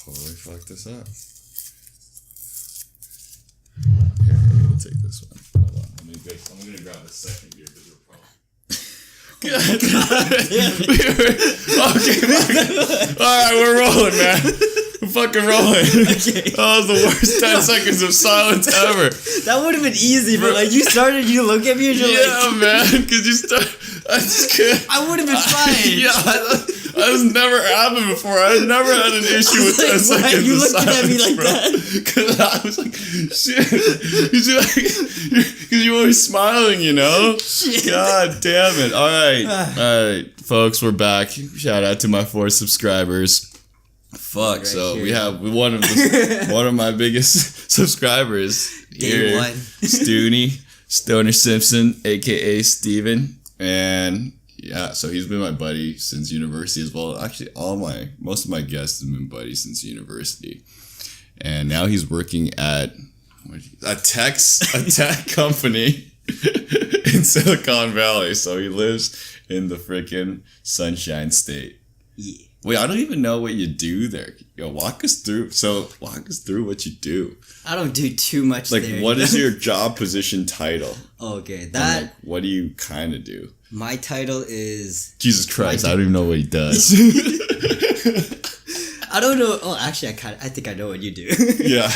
totally fucked this up. Here, we'll take this one. Hold on. I'm gonna grab the second here because we're probably. Okay. Alright, we're rolling, man. We're fucking rolling. Okay. That was the worst 10 seconds of silence ever. That would have been easy, but like you started, you look at me and you're like, man, because you start. I just couldn't. I would have been fine. That has never happened before. I've never had an issue with 10 seconds you of looking silence, at me like bro. that? Because I was like, shit. Because you're always smiling, you know? Shit. God damn it. All right, folks, we're back. Shout out to my 4 subscribers. Fuck, Right so here. we have one of my biggest subscribers Day here. one. Stewnie Simpson, aka Steven. And yeah, so he's been my buddy since university as well. Actually, most of my guests have been buddies since university. And now he's working at a tech company in Silicon Valley. So he lives in the freaking Sunshine State. Yeah. Wait, I don't even know what you do there. Yo, walk us through what you do. I don't do too much Like, there. what is your job position title? Okay, And, that like, what do you kind of do? my title is. Jesus Christ, I don't even know what he does. I don't know. Oh, actually, I think I know what you do. Yeah.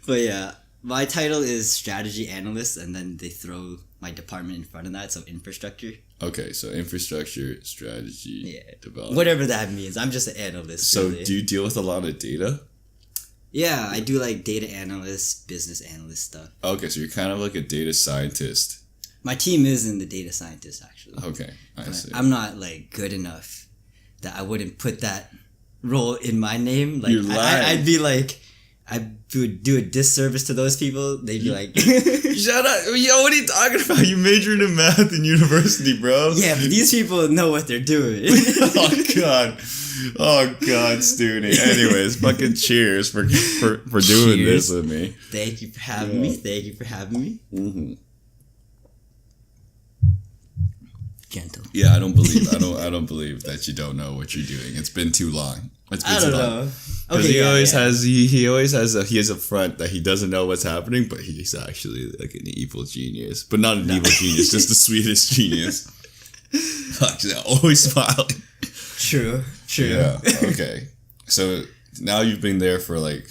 But yeah, my title is strategy analyst, and then they throw my department in front of that, so infrastructure. Okay, so infrastructure, strategy, development. Whatever that means. I'm just an analyst. So really. do you deal with a lot of data? Yeah, I do like data analyst, business analyst stuff. Okay, so you're kind of like a data scientist. My team is in the data scientist, actually. Okay, I see. I'm not like good enough that I wouldn't put that role in my name. Like You're lying. I'd be like, I would do a disservice to those people. They'd be like, Shut up. Yo, what are you talking about? You majored in math in university, bro. yeah, but these people know what they're doing. Oh god, Stewnie. Anyways, fucking cheers for doing Cheers. this with me. Thank you for having me. Thank you for having me. Mm-hmm. Gentle. Yeah, I don't believe that you don't know what you're doing. It's been too long. It's been I too don't long. know. Because Okay, he always yeah. has a front that he doesn't know what's happening, but he's actually like an evil genius. But not an evil genius, just the sweetest genius. Actually, always smiling. True. Yeah. Okay. So now you've been there for like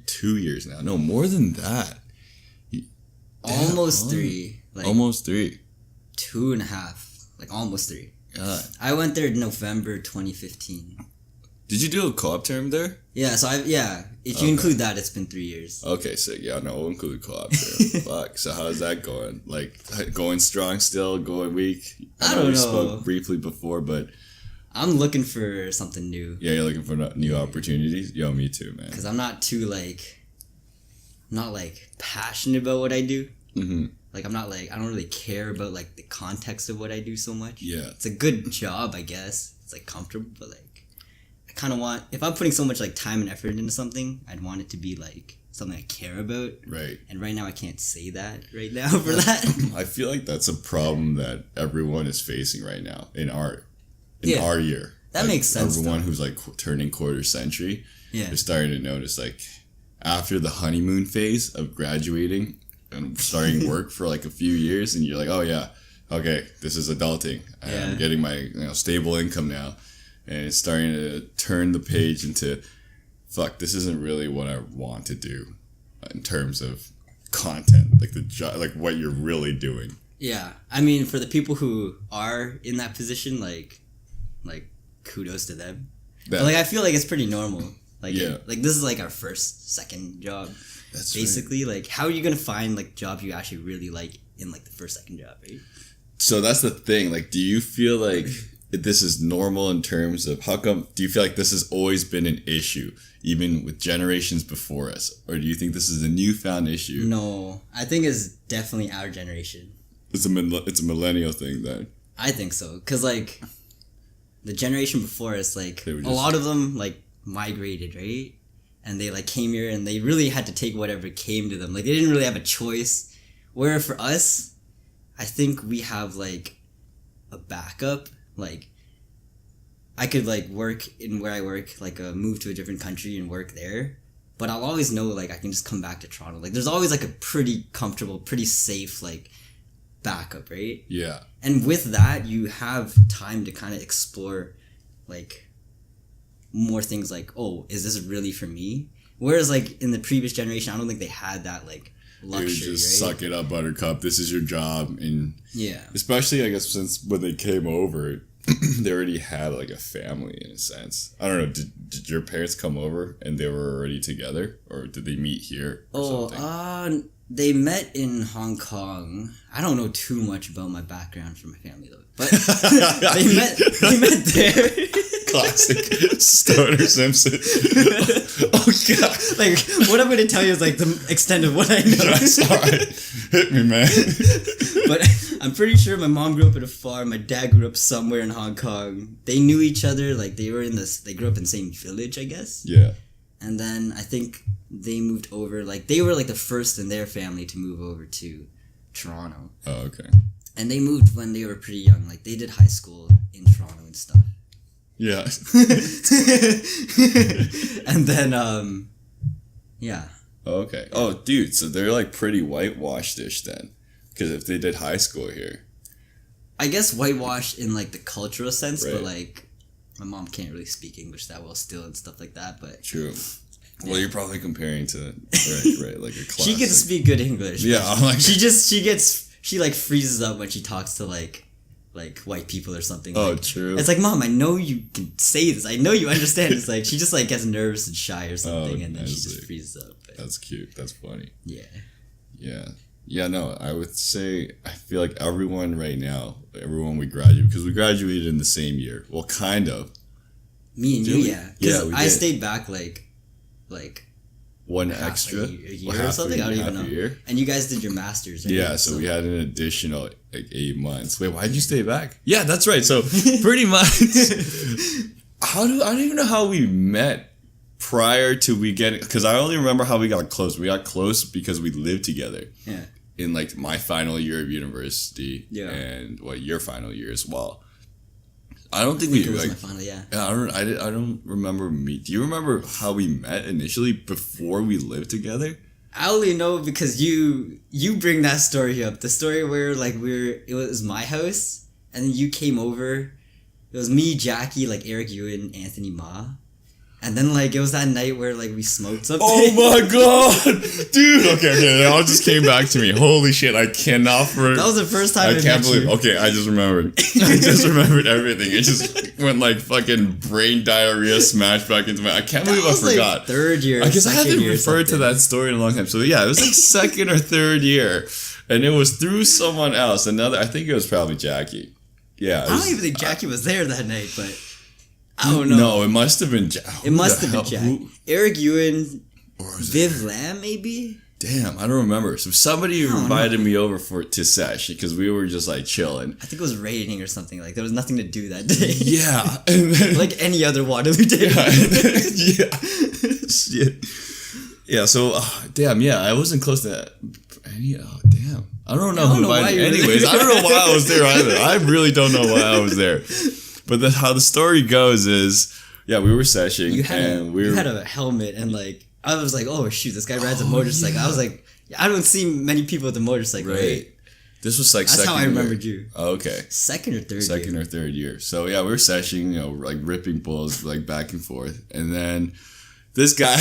2 years now. No, more than that. Almost 3. Like Almost 3. 2.5. Like almost 3. God. I went there in November 2015. Did you do a co-op term there? Yeah, so if you include that, it's been 3 years. Okay, so yeah, no, we'll include co-op term. Fuck. So how's that going? Like going strong still, going weak? I don't we know. spoke briefly before, but I'm looking for something new. yeah, you're looking for new opportunities? Yo, me too, man. Because I'm not too not passionate about what I do. Mm-hmm. Like I don't really care about like the context of what I do so much. Yeah. It's a good job, I guess. It's like comfortable, but like I kind of want, if I'm putting so much like time and effort into something, I'd want it to be like something I care about. Right. And right now I can't say that right now for that. I feel like that's a problem that everyone is facing right now in our year. That makes sense, Everyone though. who's like turning quarter century Yeah. is starting to notice like after the honeymoon phase of graduating and starting work for like a few years, and you're like, oh yeah, okay, this is adulting. Yeah. I'm getting my stable income now, and it's starting to turn the page into, fuck, this isn't really what I want to do in terms of content, like the job, like what you're really doing. Yeah. I mean, for the people who are in that position, like kudos to them. But like I feel like it's pretty normal. Like like this is like our second job. That's basically like how are you gonna find like jobs you actually really like in like the second job, right? So that's the thing. Like, do you feel like this is normal in terms of how come? Do you feel like this has always been an issue, even with generations before us, or do you think this is a newfound issue? No, I think it's definitely our generation. It's a millennial thing then. I think so, cause like the generation before us, like They were a just- lot of them like migrated, right? And they like came here and they really had to take whatever came to them. Like they didn't really have a choice. Where for us, I think we have like a backup. Like I could like work in where I work, like move to a different country and work there. But I'll always know like I can just come back to Toronto. Like there's always like a pretty comfortable, pretty safe like backup, right? Yeah. And with that, you have time to kind of explore like more things like, oh, is this really for me? Whereas like in the previous generation, I don't think they had that like luxury. You just suck it up, Buttercup. This is your job, and yeah, especially I guess since when they came over, they already had like a family in a sense. I don't know. Did your parents come over and they were already together, or did they meet here? Or something? They met in Hong Kong. I don't know too much about my background from my family though, but they met there. Classic Stewnie Simpson. Oh god! Like what I'm gonna tell you is like the extent of what I know. That's alright. Hit me, man. But I'm pretty sure my mom grew up at a farm. My dad grew up somewhere in Hong Kong. They knew each other. Like they grew up in the same village, I guess. Yeah. And then I think they moved over. Like they were like the first in their family to move over to Toronto. Oh, okay. And they moved when they were pretty young. Like they did high school in Toronto and stuff. Yeah. And then, yeah. Okay. Oh, dude. So they're like pretty whitewashed-ish then, because if they did high school here. I guess whitewashed in like the cultural sense, right. But like my mom can't really speak English that well still and stuff like that. But true. Well, you're probably comparing to right, like a classic. She can speak good English. Yeah, like she like freezes up when she talks to like white people or something. Oh, like, true. It's like, Mom, I know you can say this. I know you understand. It's like she just like gets nervous and shy or something, and then she just freezes up. But, that's cute. That's funny. Yeah. Yeah. Yeah, no, I would say I feel like everyone right now, everyone we graduated, because we graduated in the same year. Well, kind of. Me and you, yeah. Because we I did. stayed back like one extra a year or something. I don't even know. Year. And you guys did your masters, right? Yeah, so we had an additional like 8 months. Wait, why did you stay back? Yeah, that's right. So pretty much, I don't even know how we met prior to we getting, because I only remember how we got close. We got close because we lived together. Yeah. In like my final year of university. Yeah. And your final year as well. I don't think we it was like. my final, yeah. I don't remember me. Do you remember how we met initially before we lived together? I only know because you bring that story up. The story where like it was my house and then you came over. It was me, Jackie, like Eric Ewan, Anthony Ma. And then like it was that night where like we smoked something. Oh my god, dude! Okay, it all just came back to me. Holy shit! I cannot. That was the first time I can't met believe. you. Okay, I just remembered. I just remembered everything. It just went like fucking brain diarrhea smashed back into my. I can't believe I forgot. Like third year. I guess I haven't referred to that story in a long time. So yeah, it was like second or third year, and it was through someone else. I think it was probably Jackie. Yeah, I don't even think Jackie was there that night, but. I don't know. No, it must have been Jack. It must have been Jack. Eric Ewan, Viv Lam, maybe? Damn, I don't remember. So somebody invited me over to sesh because we were just like chilling. I think it was raining or something. Like there was nothing to do that day. Yeah. And then, like any other Waterloo day. Yeah. Shit. Yeah, so, damn, yeah, I wasn't close to that. Damn. I don't know who invited me. Anyways, I don't know why I was there either. I really don't know why I was there. But how the story goes is, yeah, we were seshing. You had a helmet and like, I was like, oh shoot, this guy rides a motorcycle. Yeah. I was like, I don't see many people with a motorcycle. Right. This was like That's how I remembered you. Oh, okay. Second or third year. So yeah, we were seshing, like ripping bulls like back and forth. And then this guy,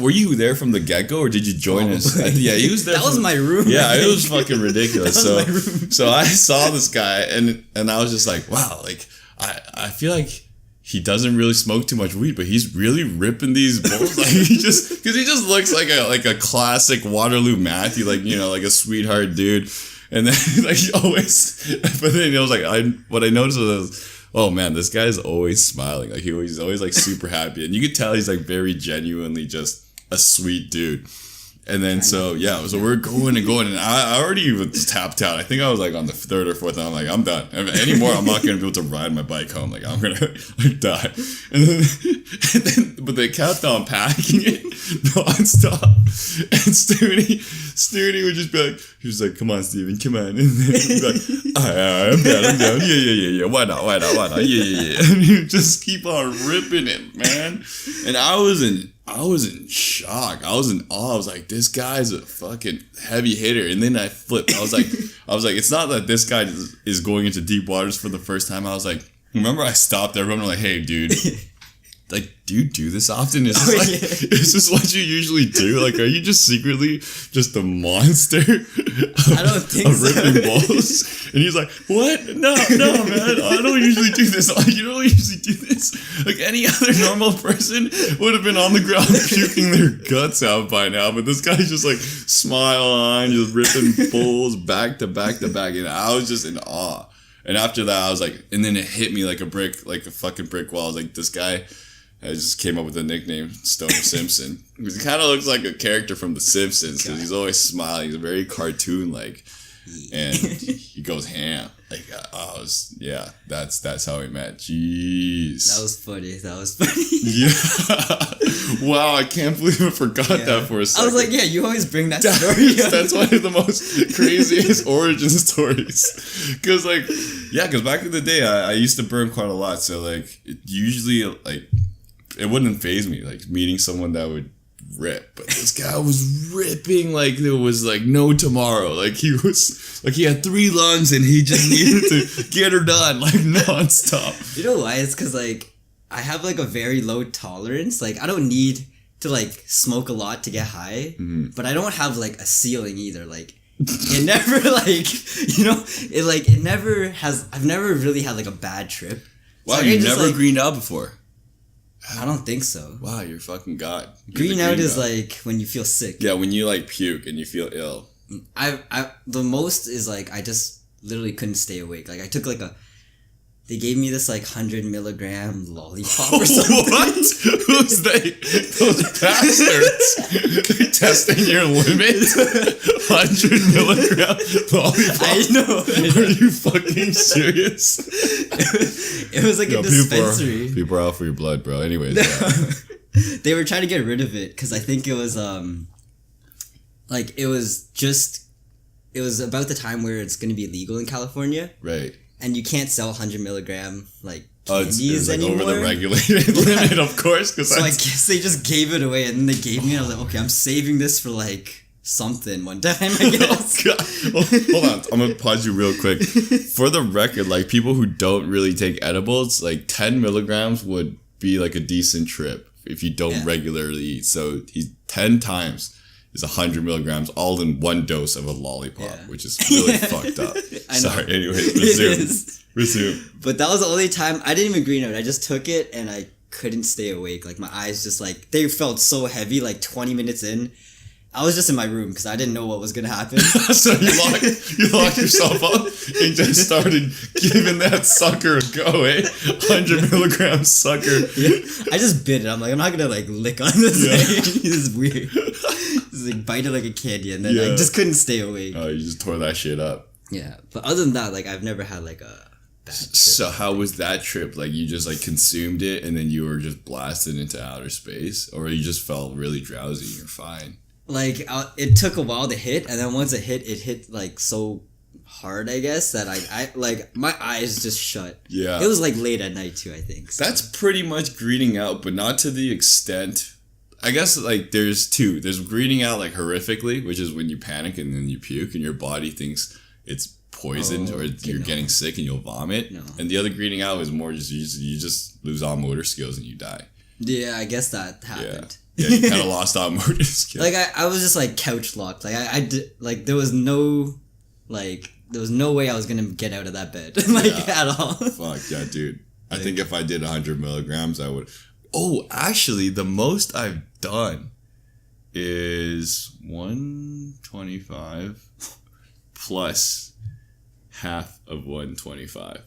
were you there from the get-go or did you join us? Yeah, he was there. That was my room. Yeah, it was fucking ridiculous. That was my room. So I saw this guy and I was just like, wow, like I feel like he doesn't really smoke too much weed, but he's really ripping these bowls. Like he just looks like a classic Waterloo Matthew, like like a sweetheart dude. And then like he always, but then I was like, what I noticed was, oh man, this guy's always smiling. Like he's always like super happy, and you could tell he's like very genuinely just a sweet dude. And then so we're going and I already was tapped out. I think I was like on the third or fourth, and I'm like, I'm done. Anymore, I'm not gonna be able to ride my bike home. Like I'm gonna like die. And then but they kept on packing it nonstop. And Stewnie would just be like, he was like, come on, Steven, come on. And then he'd be like, I'm down. Yeah. Why not? Yeah. And he would just keep on ripping it, man. And I was in shock. I was in awe. I was like, this guy's a fucking heavy hitter. And then I flipped. I was like, it's not that this guy is going into deep waters for the first time. I was like, remember I stopped everyone. I'm like, hey, dude, like, do you do this often? Is this what you usually do? Like, are you just secretly just a monster? I don't think of so. ripping balls? And he's like, what? No, man. I don't usually do this. You don't usually do this. Like, any other normal person would have been on the ground puking their guts out by now. But this guy's just like, smile on, just ripping balls back to back to back. And I was just in awe. And after that, I was like, and then it hit me like a fucking brick wall. I was like, this guy... I just came up with the nickname Stewnie Simpson because he kind of looks like a character from The Simpsons because he's always smiling. He's very cartoon-like, and he goes ham. Like, that's how we met. Jeez, That was funny. Yeah. Wow, I can't believe I forgot that for a second. I was like, yeah, you always bring that story up. That's one of the most craziest origin stories. Because back in the day, I used to burn quite a lot. So, like, it wouldn't faze me, like, meeting someone that would rip. But this guy was ripping like there was, like, no tomorrow. Like, he had 3 lungs and he just needed to get her done, like, nonstop. You know why? It's because, like, I have, like, a very low tolerance. Like, I don't need to, like, smoke a lot to get high. Mm-hmm. But I don't have, like, a ceiling either. Like, it never, like, I've never really had, like, a bad trip. Wow, so you never greened out before? I don't think so. Wow, you're fucking god. Green out is like when you feel sick. Yeah, when you like puke and you feel ill. The most is like I just literally couldn't stay awake. Like I took like they gave me this like 100 milligram lollipop or something. What? Who's they? Those bastards. They're testing your limit. 100 milligram lollipop. I know. Are you fucking serious? It was like a dispensary. People are out for your blood, bro. Anyways. Yeah. They were trying to get rid of it because I think it was it was about the time where it's going to be illegal in California. Right. And you can't sell 100 milligram like candies like anymore. Over the regulated limit, of course. So I guess they just gave it away, and then they gave me. And I was like, okay, I'm saving this for like something one time. I guess. Oh, God. Well, hold on, I'm gonna pause you real quick. For the record, like people who don't really take edibles, like 10 milligrams would be like a decent trip if you don't regularly eat. So 10 times is 100 milligrams all in one dose of a lollipop, which is really fucked up. Sorry, anyway, resume. But that was the only time I didn't even green out. I just took it and I couldn't stay awake. Like my eyes just like, they felt so heavy like 20 minutes in. I was just in my room because I didn't know what was going to happen. So you locked yourself up and just started giving that sucker a go, eh? 100 milligram sucker. Yeah. I just bit it. I'm like, I'm not going to like lick on this thing. This is weird. Just like bite it like a candy, and then I just couldn't stay awake. Oh, you just tore that shit up. Yeah. But other than that, like I've never had like a bad trip. So how was that trip? Like you just like consumed it and then you were just blasted into outer space? Or you just felt really drowsy and you're fine? Like it took a while to hit, and then once it hit like so hard, I guess, that I like my eyes just shut. Yeah. It was like late at night too, I think. So. That's pretty much greening out, but not to the extent. I guess like there's two. There's greening out like horrifically, which is when you panic and then you puke and your body thinks it's poisoned or you're getting sick and you'll vomit. No. And the other greening out is more just you just lose all motor skills and you die. Yeah, I guess that happened. Yeah, you kind of lost all motor skills. Like I was just like couch locked. Like I did, like there was no way I was gonna get out of that bed at all. Fuck yeah, dude. I think if I did 100 milligrams, I would. Oh, actually, the most I've done is 125 plus half of 125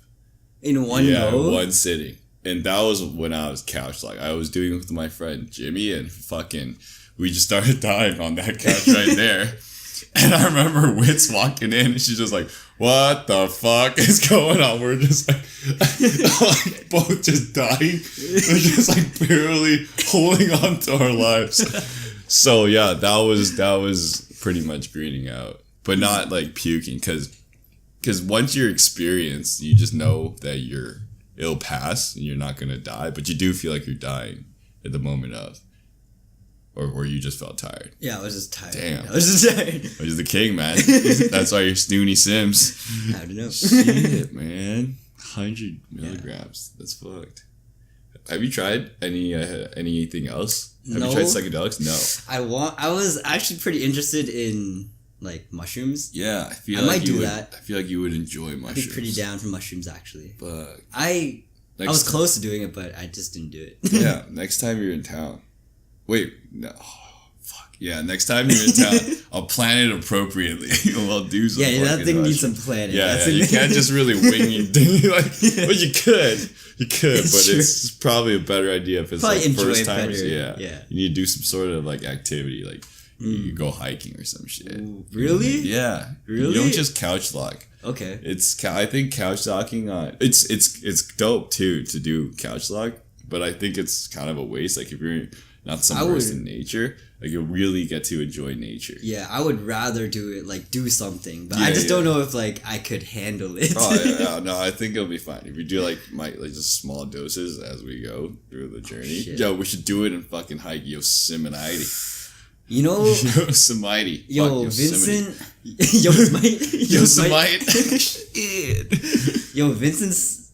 in one go? one sitting. And that was when I was couch like I was doing it with my friend Jimmy, and fucking we just started dying on that couch right there. And I remember Wits walking in and she's just like, what the fuck is going on? We're just like, like both just dying. We're just like barely holding on to our lives. So yeah, that was pretty much greening out. But not like puking, because once you're experienced, you just know that it'll pass and you're not going to die. But you do feel like you're dying at the moment of. Or you just felt tired? Yeah, I was just tired. Damn. I was just tired. I was the king, man. That's why you're Stewnie Simpson. I don't know. Shit, man. 100 milligrams. That's fucked. Have you tried anything else? Have you tried psychedelics? No. I was actually pretty interested in like mushrooms. Yeah, I feel like you would enjoy mushrooms. I'd be pretty down for mushrooms actually. But I was close to doing it, but I just didn't do it. Yeah, next time you're in town. Wait, no. Oh, fuck. Yeah, next time you're in town, I'll plan it appropriately. We'll do some. Yeah, that thing needs some planning. Yeah, you can't just really wing it. Well, you could, but it's probably a better idea if it's probably like first timers. Yeah, you need to do some sort of like activity, like you go hiking or some shit. Ooh, really? Yeah, really. You don't just couch lock. Okay. I think couch locking it's dope too to do couch lock, but I think it's kind of a waste. Like if you're not somewhere in nature, like you really get to enjoy nature. Yeah, I would rather do it like do something, but I just don't know if like I could handle it. Oh no, I think it'll be fine if you do like just small doses as we go through the journey. Shit. Yo, we should do it and fucking hike Yosemite. You know, Yosemite. Yo, Vincent. Yosemite. Shit. Yo, Vincent's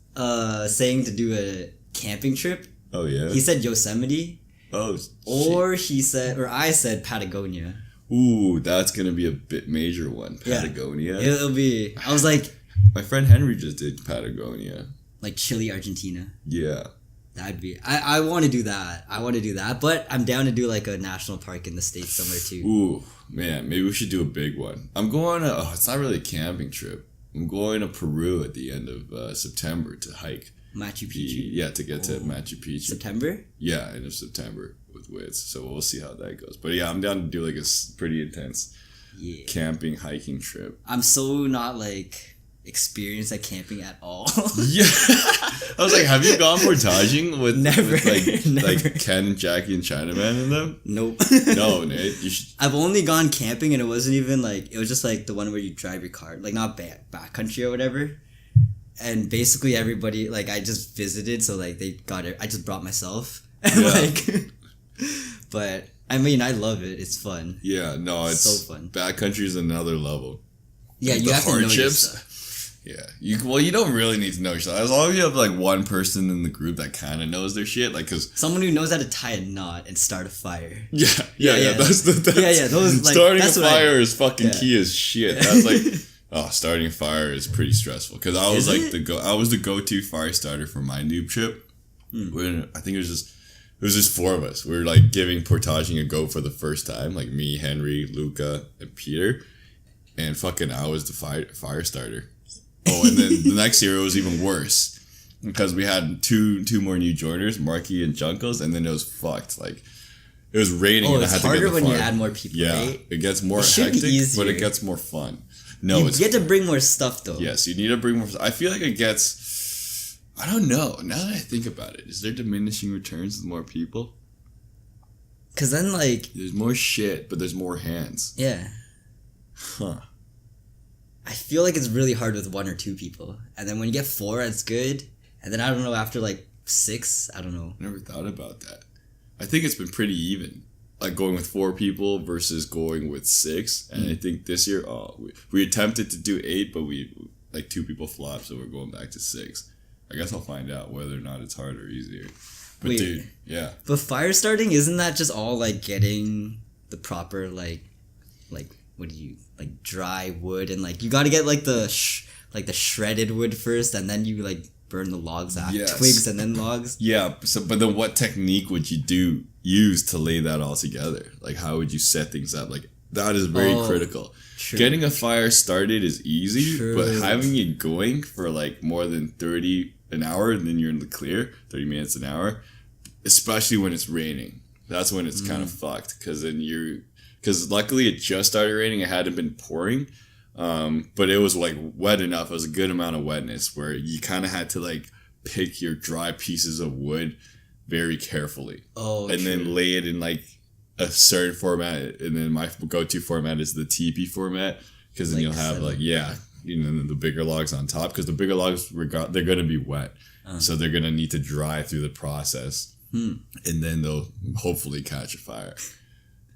saying to do a camping trip. Oh yeah. He said Yosemite. Oh. Or I said Patagonia. Ooh, that's gonna be a bit major one. Patagonia. Yeah. It'll be. I was like, my friend Henry just did Patagonia. Like Chile, Argentina. Yeah. That'd be. I want to do that. But I'm down to do like a national park in the States somewhere too. Ooh, man, maybe we should do a big one. I'm going to. It's not really a camping trip. I'm going to Peru at the end of September to hike. Machu Picchu? Yeah, to get to Machu Picchu. September? Yeah, end of September with Wits. So we'll see how that goes. But yeah, I'm down to do like a pretty intense camping, hiking trip. I'm so not like experienced at camping at all. Yeah. I was like, have you gone portaging with Never. Like Ken, Jackie, and Chinaman in them? Nope. No, Nate. You should. I've only gone camping and it wasn't even like, it was just like the one where you drive your car. Like not backcountry or whatever. And basically everybody, like, I just visited, so, like, they got it. I just brought myself. Yeah. Like, but, I mean, I love it. It's fun. Yeah, no, it's so fun. Backcountry is another level. Yeah, like you have to know your stuff. Yeah. You don't really need to know your stuff. As long as you have, like, one person in the group that kind of knows their shit, like, because... Someone who knows how to tie a knot and start a fire. Yeah. That's those, like, starting that's a fire is fucking key as shit. That's, like... Oh, starting a fire is pretty stressful because I was I was the go-to fire starter for my noob trip. I think it was just four of us. We were like giving portaging a go for the first time, like me, Henry, Luca, and Peter, and fucking I was the fire starter. Oh, and then the next year it was even worse because we had two more new joiners, Marky and Junkles, and then it was fucked. Like it was raining. And I had to get the harder when you add more people. Yeah, right? It gets more hectic, but it gets more fun. No, you get to bring more stuff though. Yes, you need to bring more stuff. I feel like it gets... I don't know. Now that I think about it, is there diminishing returns with more people? Because then, like... There's more shit, but there's more hands. Yeah. Huh. I feel like it's really hard with one or two people. And then when you get four, it's good. And then I don't know, after like 6, I don't know. Never thought about that. I think it's been pretty even. Like going with 4 people versus going with 6, and I think this year, we attempted to do 8, but we 2 people flopped, so we're going back to 6. I guess I'll find out whether or not it's harder or easier. But wait, dude, yeah. But fire starting, isn't that just all like getting the proper like what do you like dry wood and like you got to get like the shredded wood first, and then you like burn the logs after twigs and then logs. Yeah. So, but then what technique would you use to lay that all together? Like, how would you set things up? Like, that is very critical. True. Getting a fire started is easy, True. but having it going for like more than 30 an hour, and then you're in the clear, 30 minutes an hour, especially when it's raining. That's when it's kind of fucked, because luckily it just started raining. It hadn't been pouring, but it was like wet enough. It was a good amount of wetness where you kind of had to like pick your dry pieces of wood very carefully. Oh, and then lay it in like a certain format. And then my go-to format is the teepee format, because then Like you'll have like the bigger logs on top, because the bigger logs they're gonna be wet, so they're gonna need to dry through the process, and then they'll hopefully catch a fire.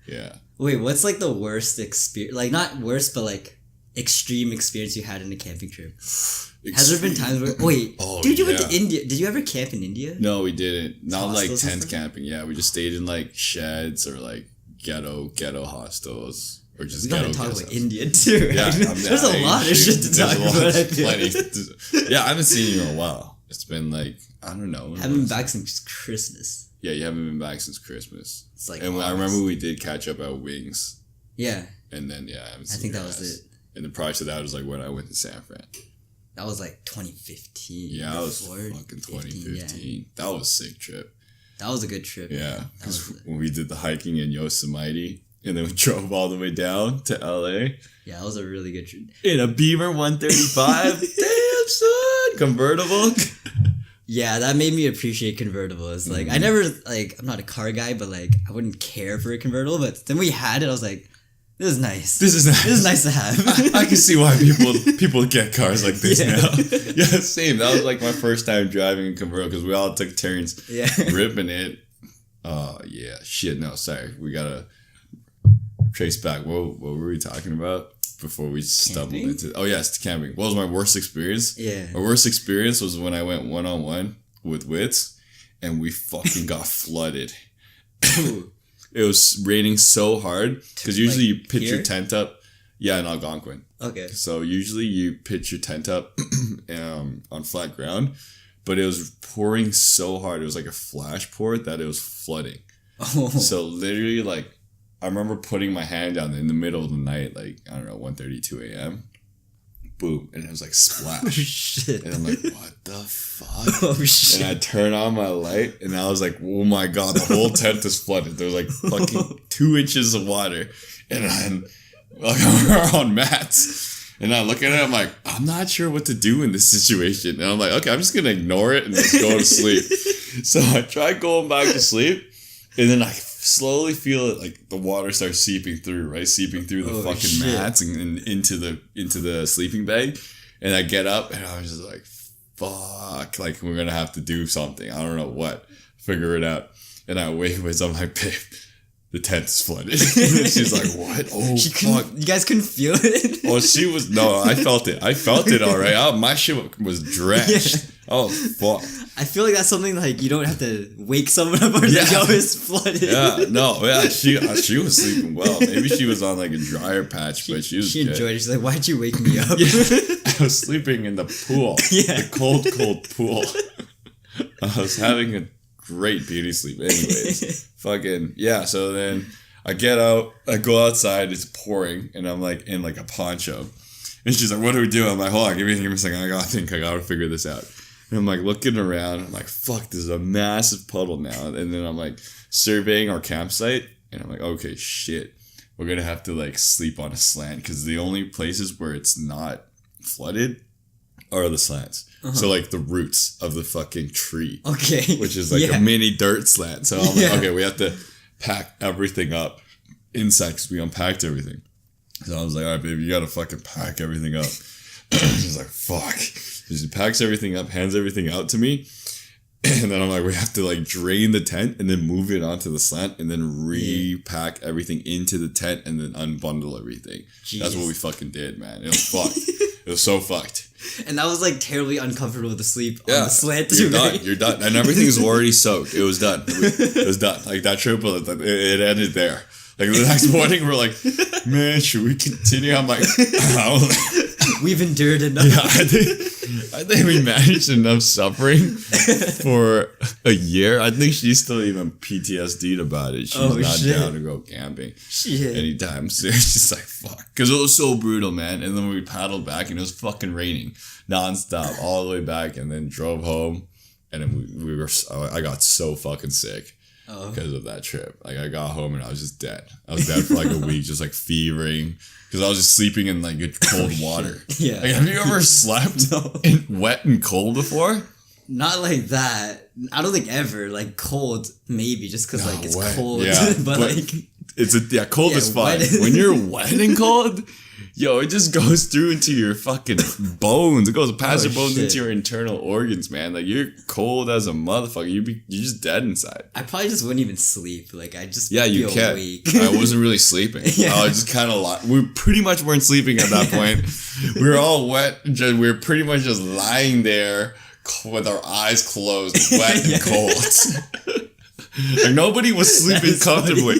Yeah. Wait, what's like the worst experience? Like not worst, but like extreme experience you had in a camping trip? Has there been times where dude, you went to India? Did you ever camp in India? No, we didn't. Not like Hostels and tent stuff? camping. Yeah, we just stayed in like sheds or like ghetto hostels, or just We gotta ghetto talk guest about houses. India too. Yeah, There's a lot of shit to talk about. I feel like. Yeah, I haven't seen you in a while. It's been like, I don't know. I haven't been back since Christmas. Yeah, you haven't been back since Christmas. It's like and I August. remember we did catch up at Wings, Yeah, and then I haven't I seen think your that was ass. it. And the prior to that was like when I went to San Fran. That was like 2015. Yeah, that was before fucking 2015. 15, That was a sick trip. That was a good trip. Yeah, That because was, when we did the hiking in Yosemite, and then we drove all the way down to LA yeah, that was a really good trip. in a Beamer 135. Damn, son, convertible. Yeah, that made me appreciate convertibles. Like, I never, like, I'm not a car guy, but, like, I wouldn't care for a convertible. But then we had it, I was like, this is nice. This is nice. This is nice to have. I can see why people get cars like this Yeah. now. Yeah, same. That was like my first time driving a convertible, because we all took turns Yeah. ripping it. Oh, yeah. Shit, no, sorry. We gotta trace back. What were we talking about before we stumbled Camping? into... Oh, yes, camping. What was my worst experience? Yeah. My worst experience was when I went one-on-one with Wits, and we fucking got flooded. It was raining so hard, because usually you pitch your here? tent up. Yeah, in Algonquin. Okay. So usually you pitch your tent up on flat ground, but it was pouring so hard. It was like a flash pour that it was flooding. Oh. So literally, like, I remember putting my hand down in the middle of the night, like, I don't know, 1:32 a.m. Boom. And it was like splash. Oh, shit. And I'm like, what the fuck? Oh, shit. And I turn on my light, and I was like, oh my God, the whole tent is flooded. There was like fucking 2 inches of water. And I'm like, we're on mats. And I look at it, I'm like, I'm not sure what to do in this situation. And I'm like, okay, I'm just going to ignore it and just go to sleep. So I try going back to sleep, and then I slowly feel it, like the water starts seeping through the Oh, fucking shit. mats and into the sleeping bag. And I get up, and I was just like, fuck, like we're gonna have to do something. I don't know what. Figure it out. And I wake up, I'm like, babe, the tent's flooded. And she's like, what? Oh, She fuck. couldn't, you guys couldn't feel it? Oh, I felt it. I felt it all right. Oh, my shit was drenched. Yeah. Oh, fuck. I feel like that's something like you don't have to wake someone up or Yeah. like, yo, it's flooded. Yeah, no, yeah, she was sleeping well. Maybe she was on like a dryer patch, but she was She good. enjoyed it. She's like, why'd you wake me up? Yeah, I was sleeping in the pool. Yeah. The cold pool. I was having a great beauty sleep. Anyways, fucking, yeah, so then I get out, I go outside, it's pouring, and I'm like in like a poncho. And she's like, what do we do? I'm like, hold on, give me a second. I gotta figure this out. And I'm like looking around, I'm like, fuck, this is a massive puddle now. And then I'm like surveying our campsite, and I'm like, okay, shit. We're gonna have to like sleep on a slant, because the only places where it's not flooded are the slants. So like the roots of the fucking tree, Okay. which is like Yeah. a mini dirt slant. So I'm like, Yeah. okay, we have to pack everything up inside, because we unpacked everything. So I was like, all right, baby, you gotta fucking pack everything up. She's like, fuck. So she packs everything up, hands everything out to me. And then I'm like, we have to like drain the tent and then move it onto the slant and then repack everything into the tent and then unbundle everything. That's what we fucking did, man. It was fucked. It was so fucked. And that was like terribly uncomfortable to sleep on the slant You're too, done. right? You're done. And everything's already soaked. It was done. It was done. Like that trip, it ended there. Like the next morning, we're like, man, should we continue? I'm like, We've endured enough. yeah, I think we managed enough suffering for a year. I think she's still even PTSD'd about it. She's not shit. down to go camping Shit. anytime soon. She's like, fuck. Because it was so brutal, man. And then we paddled back, and it was fucking raining nonstop all the way back, and then drove home. And then I got so fucking sick. because of that trip. Like I got home and I was just dead. I was dead for like a week, just like fevering because I was just sleeping in like cold water. Yeah. Like, have you ever slept in wet and cold before? Not like that. I don't think ever. Like cold, maybe just because like it's wet. cold. Yeah, but like cold is fine. wet. When you're wet and cold, yo, it just goes through into your fucking bones. It goes past your bones into your internal organs, man. Like you're cold as a motherfucker. You're just dead inside. I probably just wouldn't even sleep. Like I just you be can't. awake. I wasn't really sleeping. Yeah. I was just kind of we pretty much weren't sleeping at that point. We were all wet. We were pretty much just lying there with our eyes closed, wet and cold. Like nobody was sleeping comfortably.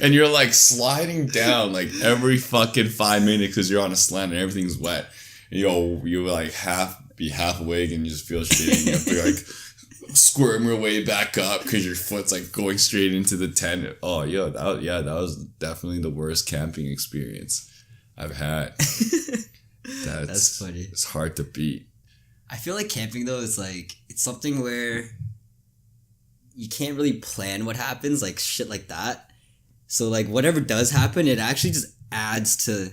And you're like sliding down like every fucking 5 minutes because you're on a slant and everything's wet. And you like be half awake and you just feel shitty and you have to like squirm your way back up because your foot's like going straight into the tent. Oh, yo, that was definitely the worst camping experience I've had. That's funny. It's hard to beat. I feel like camping though is like it's something where you can't really plan what happens, like shit like that. So like whatever does happen, it actually just adds to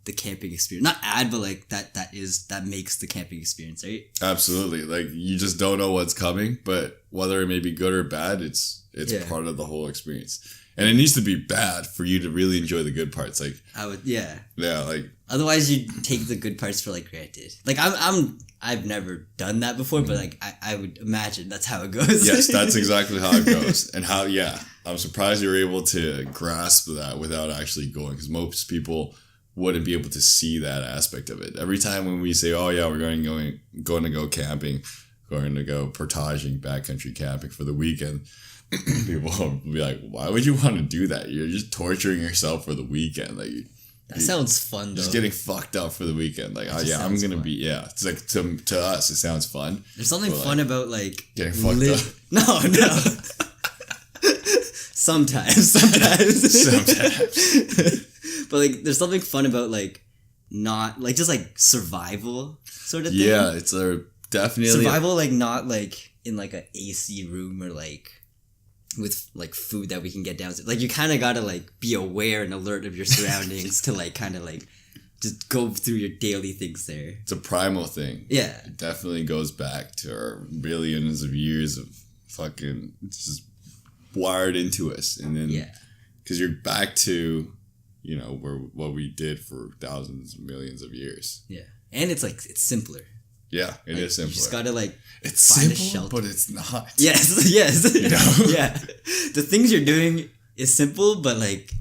the camping experience. Not add, but like that makes the camping experience, right? Absolutely. Like you just don't know what's coming, but whether it may be good or bad, it's part of the whole experience. And it needs to be bad for you to really enjoy the good parts. Like yeah, like otherwise you take the good parts for like granted. Like I've never done that before, but like I would imagine that's how it goes. Yes, that's exactly how it goes. And I'm surprised you're able to grasp that without actually going, because most people wouldn't be able to see that aspect of it. Every time when we say, oh yeah, we're going to go camping, going to go portaging, backcountry camping for the weekend, people will be like, why would you want to do that? You're just torturing yourself for the weekend. Like that sounds fun though. Just getting fucked up for the weekend. Like, I'm gonna be It's like to us, it sounds fun. There's something fun about like getting fucked up. No. Sometimes. But like, there's something fun about like not like just like survival sort of thing. Yeah, it's definitely survival. Like not like in like a AC room or like with like food that we can get down to. Like you kind of gotta like be aware and alert of your surroundings to like kind of like just go through your daily things there. It's a primal thing. Yeah, it definitely goes back to our billions of years of fucking, it's just wired into us. And then because you're back to what we did for thousands millions of years. Yeah, and it's simpler. Yeah, it is simpler. You just gotta like it's find simple, a shelter. but it's not. Yes. Yeah, the things you're doing is simple, but like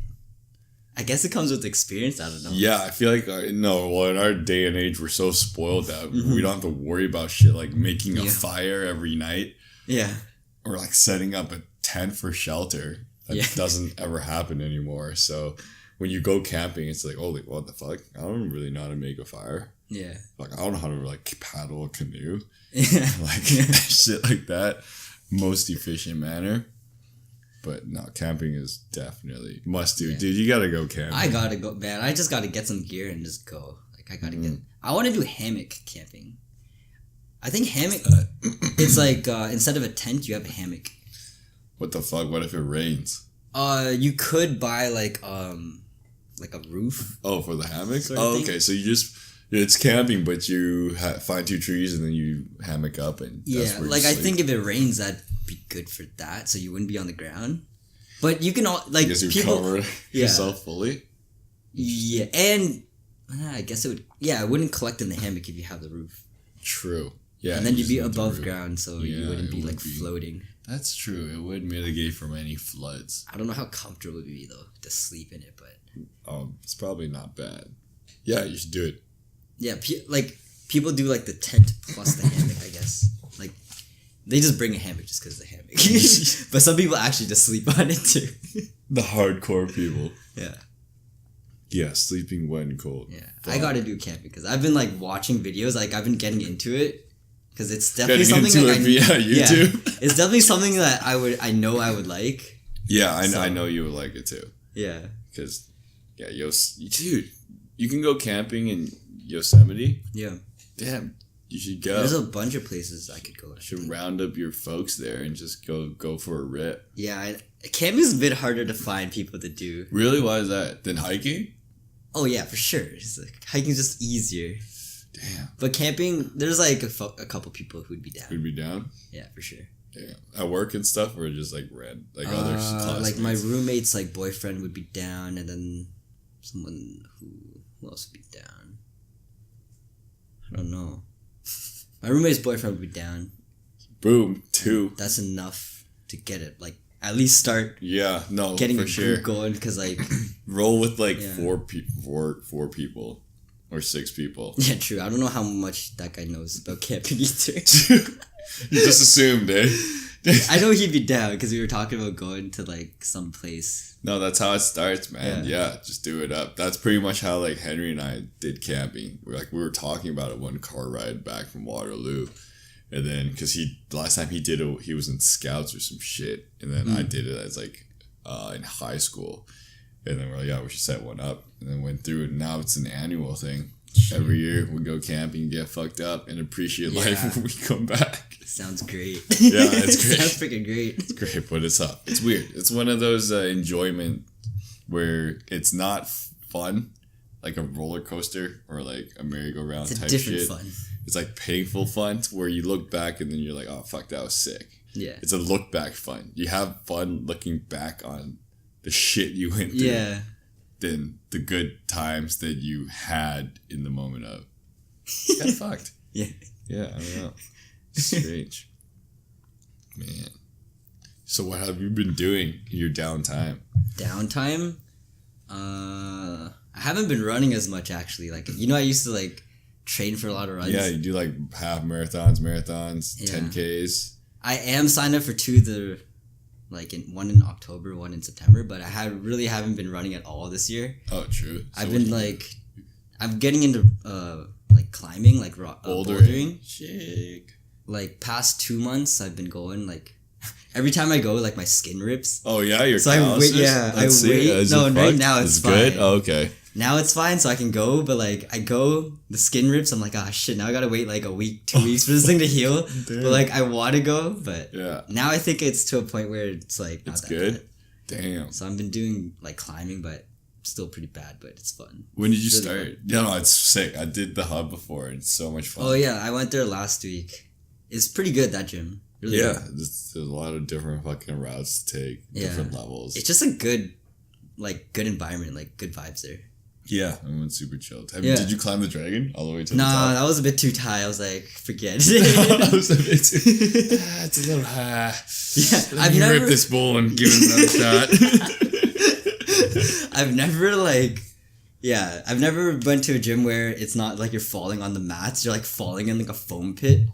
I guess it comes with experience. I don't know. Yeah, I feel like in our day and age, we're so spoiled that we don't have to worry about shit like making a fire every night. Yeah, or like setting up a tent for shelter. That doesn't ever happen anymore. So when you go camping, it's like, holy, what the fuck? I don't really know how to make a fire. Yeah. Like, I don't know how to, like, paddle a canoe. Yeah. Like, shit like that. Most efficient manner. But no, camping is definitely must do. Yeah. Dude, you gotta go camping. I gotta go, man. I just gotta get some gear and just go. Like, I gotta get... I want to do hammock camping. I think hammock... it's like, instead of a tent, you have a hammock. What the fuck? What if it rains? You could buy, like a roof. Oh, for the hammock? Okay. So you just... It's camping, but you find 2 trees and then you hammock up and that's where like I think if it rains, that'd be good for that, so you wouldn't be on the ground. But you can all like people cover yourself fully. Yeah, and I guess it would. Yeah, it wouldn't collect in the hammock if you have the roof. True. Yeah, and then you'd be above ground, so you wouldn't be like floating. That's true. It would mitigate from any floods. I don't know how comfortable it would be though to sleep in it, but it's probably not bad. Yeah, you should do it. Yeah, people do like the tent plus the hammock, I guess. Like, they just bring a hammock just because of the hammock. But some people actually just sleep on it too. The hardcore people. Yeah. Yeah, sleeping wet and cold. Yeah, I gotta do camping because I've been like watching videos. Like I've been getting into it because it's definitely something like YouTube. It's definitely something that I know I would like. Yeah, I know you would like it too. Yeah, because dude, you can go camping in Yosemite. Yeah. Damn, You should go. There's a bunch of places I could go. You should round up your folks there and just go for a rip. Yeah, camping's a bit harder to find people to do. Really? Why is that? Than hiking? Oh yeah, for sure. It's like, hiking's just easier. Damn. But camping, there's like a couple people who'd be down. Who'd be down? Yeah, for sure. Yeah. At work and stuff, or just like like other classmates? Like my roommate's like boyfriend would be down, and then someone who else would be down? I don't know. My roommate's boyfriend would be down. Boom, 2. That's enough to get it. Like at least start. Yeah, no, getting for a sure. group going because like roll with like Yeah. 4 people or 6 people. Yeah, true. I don't know how much that guy knows about camping either. You just assumed, eh? I know he'd be down because we were talking about going to like some place. No, that's how it starts, man. Yeah, just do it up. That's pretty much how like Henry and I did camping. We were talking about it one car ride back from Waterloo, and then because the last time he did it, he was in Scouts or some shit, and then I did it as like in high school, and then we're like, yeah, we should set one up, and then went through it. And now it's an annual thing. Every year we go camping, get fucked up, and appreciate life when we come back. Sounds great. Yeah, it's great. Sounds freaking great. It's great, but it's up. It's weird. It's one of those enjoyment where it's not fun, like a roller coaster or like a merry-go-round It's a type different shit. fun. It's like painful fun to where you look back and then you're like, oh fuck, that was sick. Yeah. It's a look back fun. You have fun looking back on the shit you went through. Yeah. Than the good times that you had in the moment of. Kind of fucked. Yeah. Yeah, I don't know. Strange. Man. So what have you been doing in your downtime? Downtime? I haven't been running as much actually. Like, I used to like train for a lot of runs. Yeah, you do like half marathons, Yeah. 10Ks. I am signed up for 2 one in October, one in September, but I haven't been running at all this year. Oh, true. So I've been I'm getting into like climbing, like bouldering. Shake. Like past 2 months, I've been going like every time I go, like my skin rips. Oh yeah, your So I wait. Yeah, I wait. No, right now it's fine. Good. Oh, okay. Now it's fine, so I can go. But like I go, the skin rips. I'm like, ah, shit. Now I gotta wait like a week, 2 weeks for this thing to heal. Damn. But like I want to go, but Yeah. now I think it's to a point where it's like not It's that good. bad. Damn. So I've been doing like climbing, but still pretty bad. But it's fun. When did you It's start? really No, it's sick. I did the hub before. It's so much fun. Oh yeah, I went there last week. It's pretty good, that gym. Really Yeah, good. there's a lot of different fucking routes to take, Yeah. different levels. It's just a good environment, like good vibes there. Yeah, I went super chilled. Yeah. Did you climb the dragon all the way to the No, top? that was a bit too high. I was like, forget I it. was a bit too, it's a little high. Yeah, Let me rip this bowl and give it another shot. I've never went to a gym where it's not like you're falling on the mats. You're like falling in like a foam pit.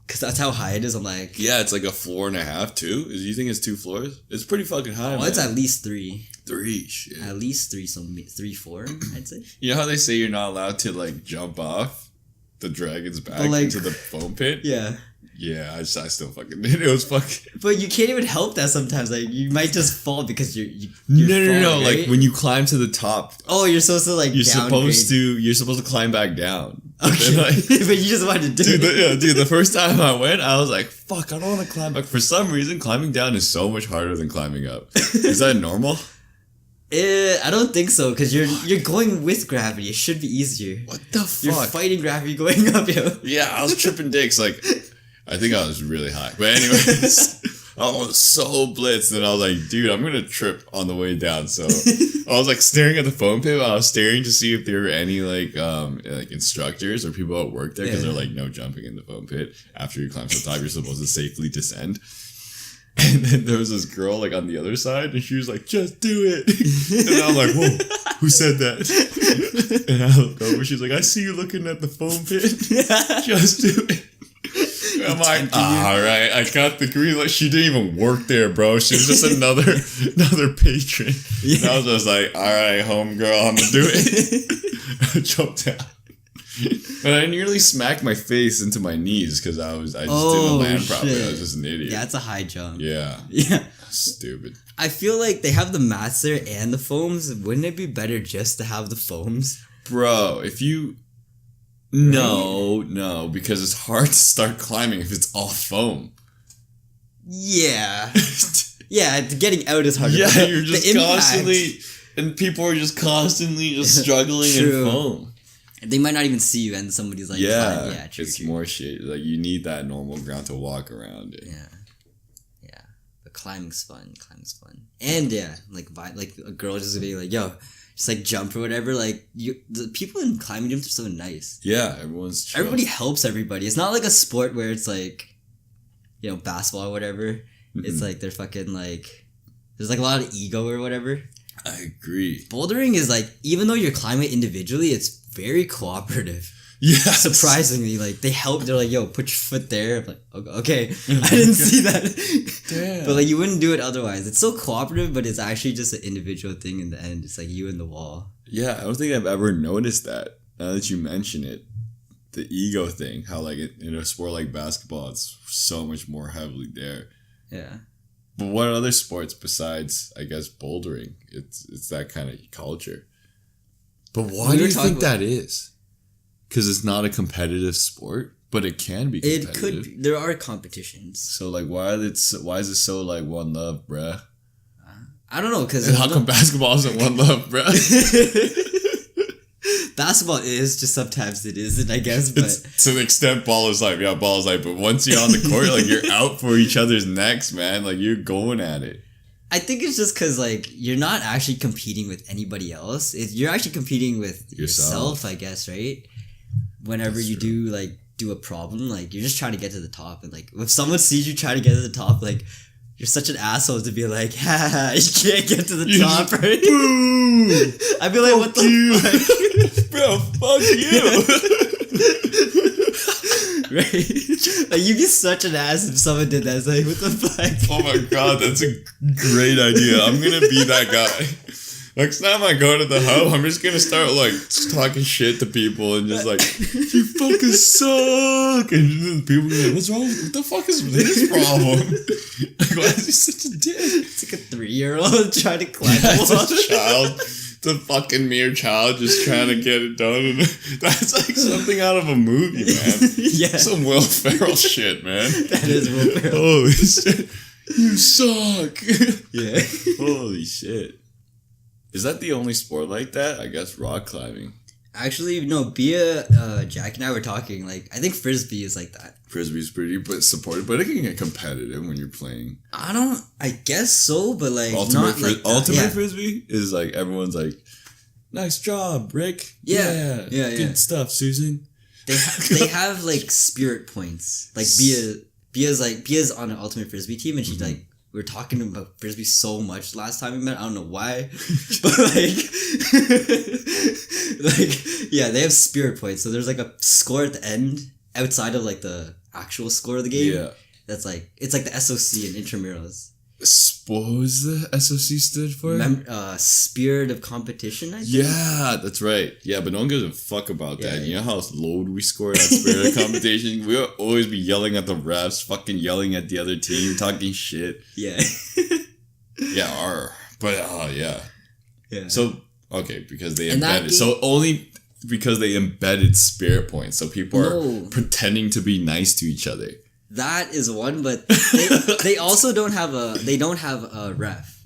Cause that's how high it is. I'm like, Yeah, it's like a 4.5 too. Do you think it's 2 floors? It's pretty fucking high. oh, it's man. at least 3. 3. Shit. At least 3, 3, 4, I'd say. You know how they say you're not allowed to like jump off the dragon's back like- into the foam pit? Yeah. Yeah, I still fucking did. It was fucking. But you can't even help that sometimes. Like, you might just fall because you're No. falling, Like right? when you climb to the top, Oh, you're supposed to like you're downgrade. supposed to climb back down. But Okay. then, like, But you just wanted to do it. dude, the first time I went, I was like, fuck, I don't want to climb back. For some reason, climbing down is so much harder than climbing up. Is that normal? I don't think so, because you're going with gravity. It should be easier. What the fuck? You're fighting gravity going up, yo. Yeah, I was tripping dicks. Like, I think I was really high. But anyways, I was so blitzed. And I was like, dude, I'm going to trip on the way down. So I was like staring at the foam pit. I was staring to see if there were any like instructors or people at work there. Because they're like, no jumping in the foam pit. After you climb to the top, you're supposed to safely descend. And then there was this girl like on the other side, and she was like, "Just do it." And I'm like, "Whoa, who said that?" And I look over, she's like, "I see you looking at the foam pit. Just do it." And I'm like, "All right, I got the green light." She didn't even work there, bro. She was just another patron. And I was just like, "All right, homegirl, I'm gonna do it." I jumped out. And I nearly smacked my face into my knees because I just didn't land properly. I was just an idiot. Yeah, it's a high jump. Yeah. Yeah. Stupid. I feel like they have the mats there and the foams. Wouldn't it be better just to have the foams? Bro, if you No, because it's hard to start climbing if it's all foam. Yeah. Yeah, getting out is harder. Yeah, but you're just the impact- constantly, and people are just constantly just struggling in True. foam. They might not even see you, and somebody's like, Yeah, fine. Yeah, true. it's true. more shit. Like, you need that normal ground to walk around it. Yeah. But climbing's fun. And yeah, like a girl just being like, yo, just like jump or whatever. Like the people in climbing gyms are so nice. Yeah, everyone's chill. Everybody helps everybody. It's not like a sport where it's like, basketball or whatever. Mm-mm. It's like they're fucking like, there's like a lot of ego or whatever. I agree. Bouldering is like, even though you're climbing individually, it's very cooperative. Yeah. Surprisingly, like they help. They're like, "Yo, put your foot there." I'm like, "Okay, I didn't see that." Damn. But like, you wouldn't do it otherwise. It's so cooperative, but it's actually just an individual thing. In the end, it's like you and the wall. Yeah, I don't think I've ever noticed that. Now that you mention it, the ego thing, how like in a sport like basketball, it's so much more heavily there. Yeah. But what other sports besides, I guess, bouldering? It's that kind of culture. But why do you think that is? Because it's not a competitive sport, but it can be competitive. It could be. There are competitions. So like, why is it so like one love, bruh? I don't know, because And how come basketball isn't one love, bruh? Basketball is, just sometimes it isn't, I guess. But It's, to the extent ball is life, but once you're on the court, like you're out for each other's necks, man. Like you're going at it. I think it's just because like you're not actually competing with anybody else. You're actually competing with yourself, I guess, right? Whenever you do a problem, like you're just trying to get to the top, and like if someone sees you trying to get to the top, like you're such an asshole to be like, ha, you can't get to the top, right? Boo! I'd be like, what the fuck? Bro, fuck you! Right? Like you'd be such an ass if someone did that. It's like, what the fuck? Oh my god, that's a great idea. I'm gonna be that guy. Next time I go to the hub, I'm just gonna start like talking shit to people and just like, you fucking suck, and then people be like, what's wrong? What the fuck is his problem? Like, why is he such a dick? It's like a 3-year-old trying to climb the It's wall. a child, the fucking mere child, just trying to get it done. And that's like something out of a movie, man. Yeah, Some Will Ferrell shit, man. that is Will Ferrell. Holy shit, you suck. Yeah. Holy shit. Is that the only sport like that? I guess rock climbing. Actually, no. Jack and I were talking. Like, I think frisbee is like that. Frisbee's pretty supportive, but it can get competitive when you're playing. I guess so, but like Ultimate yeah. Frisbee is like everyone's like, nice job, Rick. Yeah. Good stuff, Susan. They have like spirit points. Like Bia's on an Ultimate Frisbee team, and she's like, we were talking about frisbee so much last time we met. I don't know why, but yeah, they have spirit points. So there's like a score at the end outside of like the actual score of the game. Yeah, that's like it's like the SOC in intramurals. What was the SOC stood for? Spirit of competition, I think. Yeah, that's right. Yeah, but no one gives a fuck about that. Yeah. You know how low we scored at Spirit of competition? We'll always be yelling at the refs, fucking yelling at the other team, talking shit. Yeah. Yeah, yeah. Yeah. So, okay, because they And that embedded. So only because they embedded spirit points. So people are pretending to be nice to each other. That is one, but they also don't have a ref.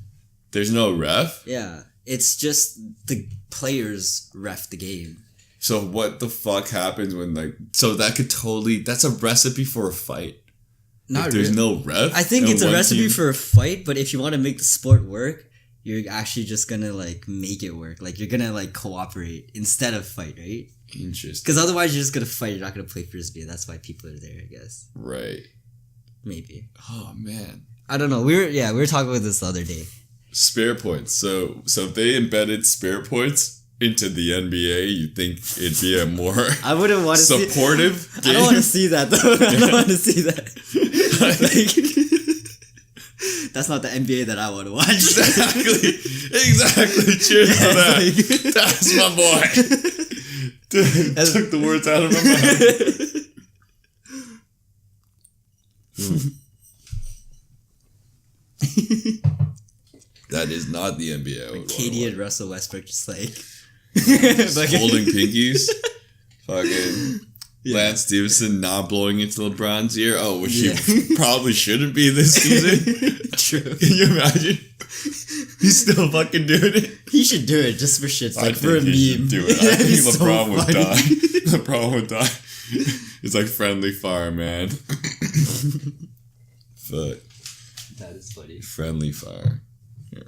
There's no ref? Yeah. It's just the players ref the game. So what the fuck happens when so that's a recipe for a fight. Not there's really. no ref? I think it's a recipe team? for a fight, but if you want to make the sport work, you're actually just gonna like make it work. Like you're gonna like cooperate instead of fight, right? Interesting. Because otherwise you're just gonna fight. You're not gonna play frisbee. That's why people are there, I guess. Right. Maybe. Oh man. I don't know. We were talking about this the other day. Spirit points. So if they embedded spirit points into the NBA, you think it'd be a more I wouldn't want to supportive I don't want to see that though. I don't want to see that. That's not the NBA that I want to watch. Exactly. Cheers for that. That's my boy. Dude, took the words out of my mouth. That is not the NBA. Katie and Russell Westbrook just like holding pinkies. Fucking Yeah. Lance Stevenson not blowing into LeBron's ear. Oh, which he probably shouldn't be this season. True. Can you imagine? He's still fucking doing it. He should do it just for shits, like for a he meme. should do it. I That'd be think so LeBron would funny. die. LeBron would die. It's like friendly fire, man. But That is funny. friendly fire. Here.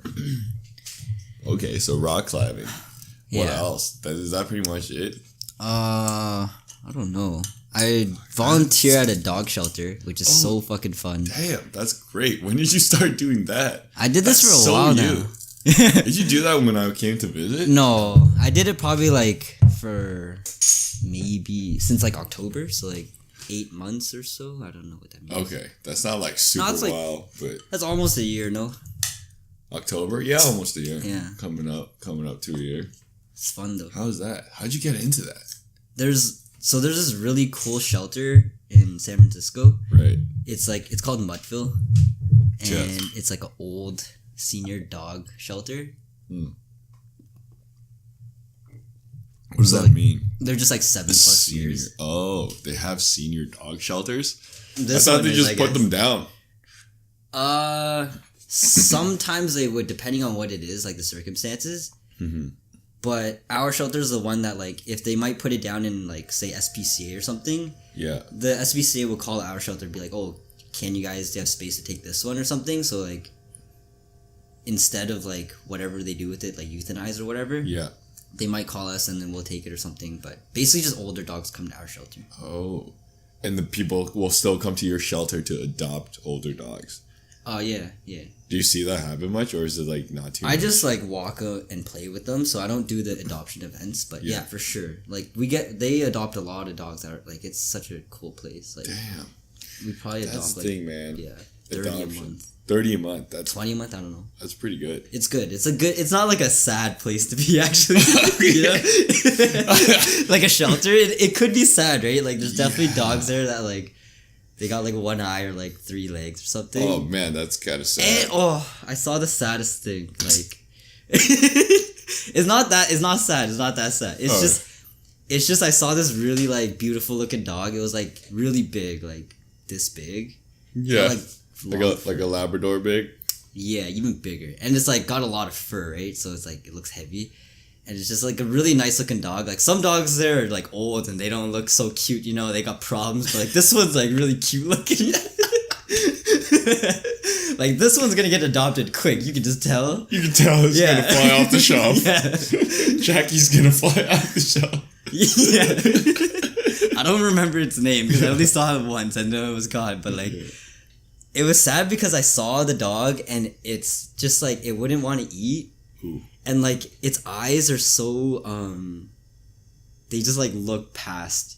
Okay, so rock climbing. What Yeah. else? Is that pretty much it? I don't know. I volunteer at a dog shelter, which is so fucking fun. Damn, that's great. When did you start doing that? I did this That's for a so while you. now. Did you do that when I came to visit? No, I did it probably like for maybe since like October, so like 8 months or so. I don't know what that means. Okay, that's not like super it's like- wild, but That's almost a year, no? October? Yeah, almost a year. Yeah. Coming up to a year. It's fun though. How's that? How'd you get into that? There's this really cool shelter in San Francisco. Right. It's called Mudville, and Yes. it's like an old senior dog shelter. What does So, that like, mean? They're just like 7+ Senior. years. Oh, they have senior dog shelters? This I thought one they is, just I put guess- them down. Sometimes they would, depending on what it is, like the circumstances. Mm-hmm. But our shelter is the one that, like, if they might put it down in, like, say, SPCA or something, Yeah. the SPCA will call our shelter and be like, oh, can you guys have space to take this one or something? So, like, instead of, like, whatever they do with it, like, euthanize or whatever, Yeah. they might call us and then we'll take it or something. But basically just older dogs come to our shelter. Oh. And the people will still come to your shelter to adopt older dogs. Oh, yeah, yeah. Do you see that happen much, or is it like not too I much? just like walk out and play with them, so I don't do the adoption events. But Yeah. yeah, for sure. Like they adopt a lot of dogs that are like, it's such a cool place. Like Damn. we probably That's adopt the like thing, man. yeah, 30 a Adoption. month, 30 a month. That's 20 a month. I don't know. pretty good. It's good. It's not like a sad place to be actually. You know? Like a shelter. It could be sad, right? Like there's definitely dogs there that like they got like one eye or like 3 legs or something. Oh man, that's kind of sad. And I saw the saddest thing. Like, it's not sad. It's not that sad. It's just I saw this really like beautiful looking dog. It was like really big, like this big. Yeah. Like Like a Labrador big. yeah, even bigger. And it's like got a lot of fur, right? So it's like it looks heavy. And it's just like a really nice looking dog. Like some dogs there are like old and they don't look so cute, you know, they got problems, but like this one's like really cute looking. Like this one's gonna get adopted quick, you can just tell. You can tell it's Yeah. gonna fly off the shelf. Yeah. Jackie's gonna fly off the shelf. Yeah. I don't remember its name because I only saw it once. I know it was gone, but like it was sad because I saw the dog and it's just like it wouldn't want to eat. Ooh. And like its eyes are so they just like look past.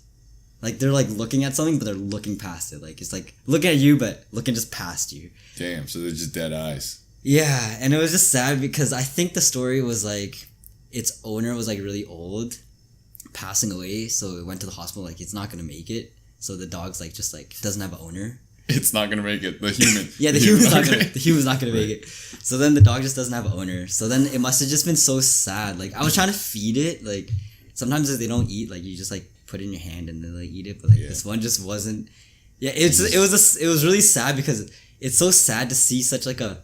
Like they're like looking at something but they're looking past it. Like it's like looking at you but looking just past you. Damn, so they're just dead eyes. Yeah, and it was just sad because I think the story was like its owner was like really old, passing away, so it went to the hospital like it's not gonna make it. So the dog's like just like doesn't have an owner. It's not gonna make it. The human. Yeah, the human's not gonna make it. So then the dog just doesn't have an owner. So then it must have just been so sad. Like I was trying to feed it. Like sometimes if they don't eat, like you just like put it in your hand and then like eat it. But like this one just wasn't. Yeah, it was really sad because it's so sad to see such like a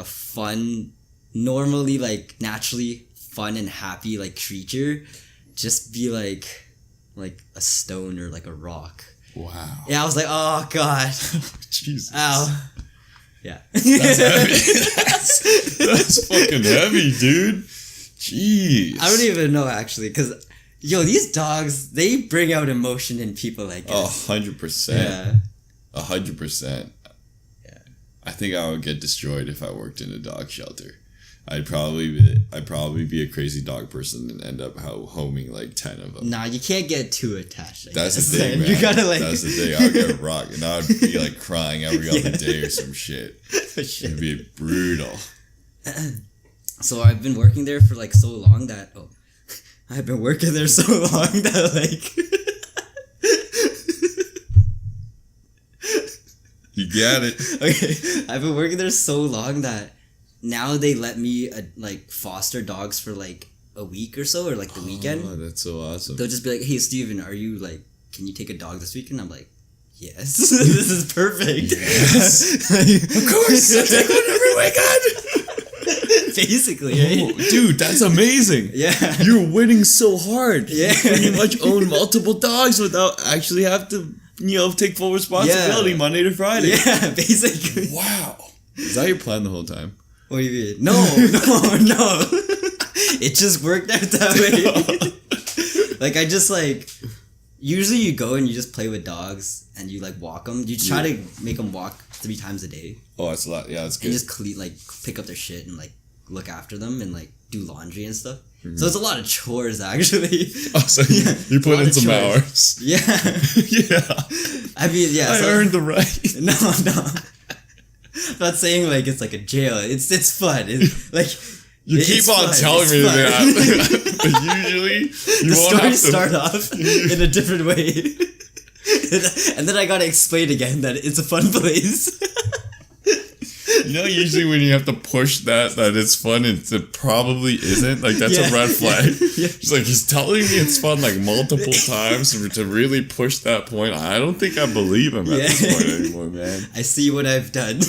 fun, normally like naturally fun and happy like creature, just be like a stone or like a rock. Wow. Yeah, I was like, oh god. Jesus. Ow. Yeah. That's heavy. That's fucking heavy, dude. Jeez. I don't even know actually, because yo, these dogs, they bring out emotion in people, I guess. 100%. Yeah. 100%. Yeah. I think I would get destroyed if I worked in a dog shelter. I'd probably be a crazy dog person and end up homing like 10 of them. Nah, you can't get too attached. I That's guess. the thing, man. You gotta like. That's the thing. I'd get rocked, and I'd be like crying every other day or some shit. Shit. It'd be brutal. So I've been working there for like so long that I've been working there so long that like. You get it. Okay, I've been working there so long that now they let me like foster dogs for like a week or so, or like the weekend. Oh, that's so awesome. They'll just be like, "Hey, Steven, are you like, can you take a dog this weekend?" I'm like, "Yes, this is perfect." Yes. Of course, I take one every weekend. Basically, right? Oh, dude, that's amazing. Yeah. You're winning so hard. Yeah. You pretty much own multiple dogs without actually have to, take full responsibility Monday to Friday. Yeah, basically. Wow. Is that your plan the whole time? What do you mean? No. It just worked out that way. Like, I just, like... Usually you go and you just play with dogs and you, like, walk them. You try to make them walk 3 times a day. Oh, that's a lot. Yeah, that's good. And just, pick up their shit and, like, look after them and, like, do laundry and stuff. Mm-hmm. So it's a lot of chores, actually. Oh, so you put in some hours. Yeah. Yeah. I mean, yeah. I earned the right. No. I'm not saying, like, it's like a jail. It's fun. It's, like... You keep on telling me that. But usually, the stories start off in a different way. And then I gotta explain again that it's a fun place. Usually when you have to push that it's fun, it probably isn't. Like, that's a red flag. Yeah. It's like, he's telling me it's fun, like, multiple times to really push that point. I don't think I believe him at this point anymore, man. I see what I've done.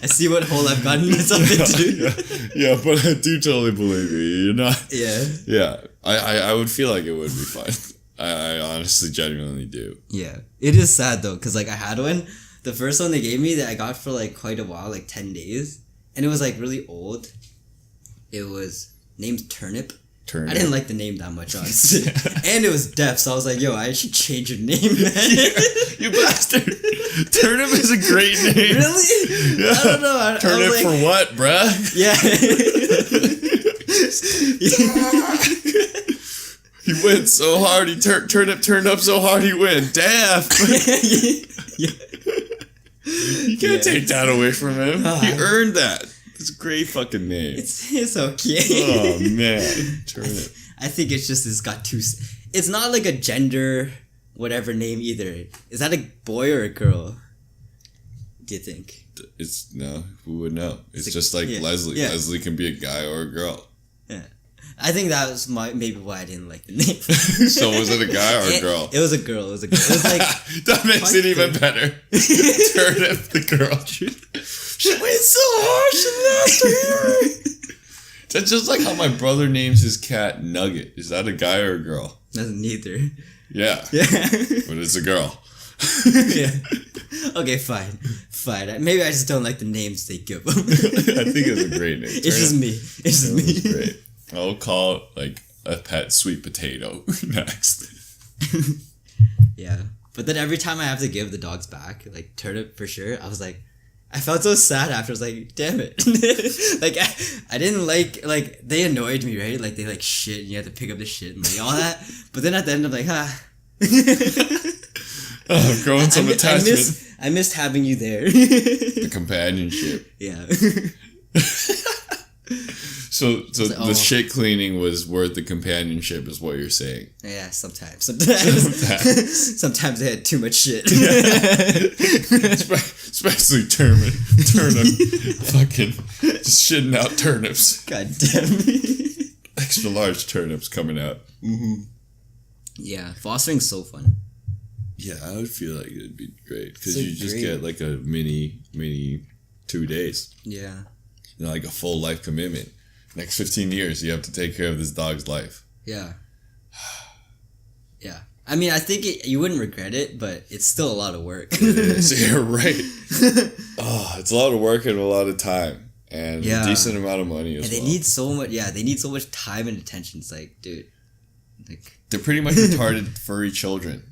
I see what hole I've gotten myself into. Yeah, but I do totally believe you. You're not... Yeah. Yeah. I would feel like it would be fun. I honestly, genuinely do. Yeah. It is sad, though, because, like, I had one. The first one they gave me that I got for, like, quite a while, like 10 days. And it was, like, really old. It was named Turnip. I didn't like the name that much, honestly. And it was deaf, so I was like, yo, I should change your name, man. You bastard. Turnip is a great name. Really? Yeah. I don't know. Turnip like, for what, bruh? Yeah. He went so hard, Turnip turned up so hard he went deaf. Yeah. You can't take that away from him. He earned that. It's a great fucking name. It's okay. Oh, man. Turnip. I think it's just it's got two... It's not like a gender whatever name either. Is that a boy or a girl? Do you think? No, who would know? It's just like Leslie. Yeah. Leslie can be a guy or a girl. Yeah. I think that was maybe why I didn't like the name. So was it a guy or a girl? It was a girl. It was like... That makes it even better. Turnip, the girl. She went so hard, she left her. That's just like how my brother names his cat Nugget. Is that a guy or a girl? That's neither. Yeah. Yeah. But it's a girl. Yeah. Okay, fine. Maybe I just don't like the names they give them. I think it's a great name. It's just me. It's just me. Great. I'll call it like a pet sweet potato next. Yeah. But then every time I have to give the dogs back, like Turnip for sure, I felt so sad after. I was like, damn it. Like, I didn't like, they annoyed me, right? Like, they like shit and you had to pick up the shit and like all that. But then at the end, I'm like, I've grown some attachment. I missed having you there. The companionship. Yeah. So the shit cleaning was worth the companionship, is what you're saying. Yeah, sometimes. Sometimes I had too much shit. Yeah. Especially turnip. Fucking just shitting out turnips. God damn me. Extra large turnips coming out. Mm-hmm. Yeah, fostering's so fun. Yeah, I would feel like it'd be great because you just get like a mini 2 days. Yeah. Like a full life commitment. Next 15 years, you have to take care of this dog's life. Yeah. Yeah. I mean, I think you wouldn't regret it, but it's still a lot of work. It is. You're right. It's a lot of work and a lot of time. And a decent amount of money as well. And they need so much, they need so much time and attention. It's like, dude. They're pretty much retarded furry children.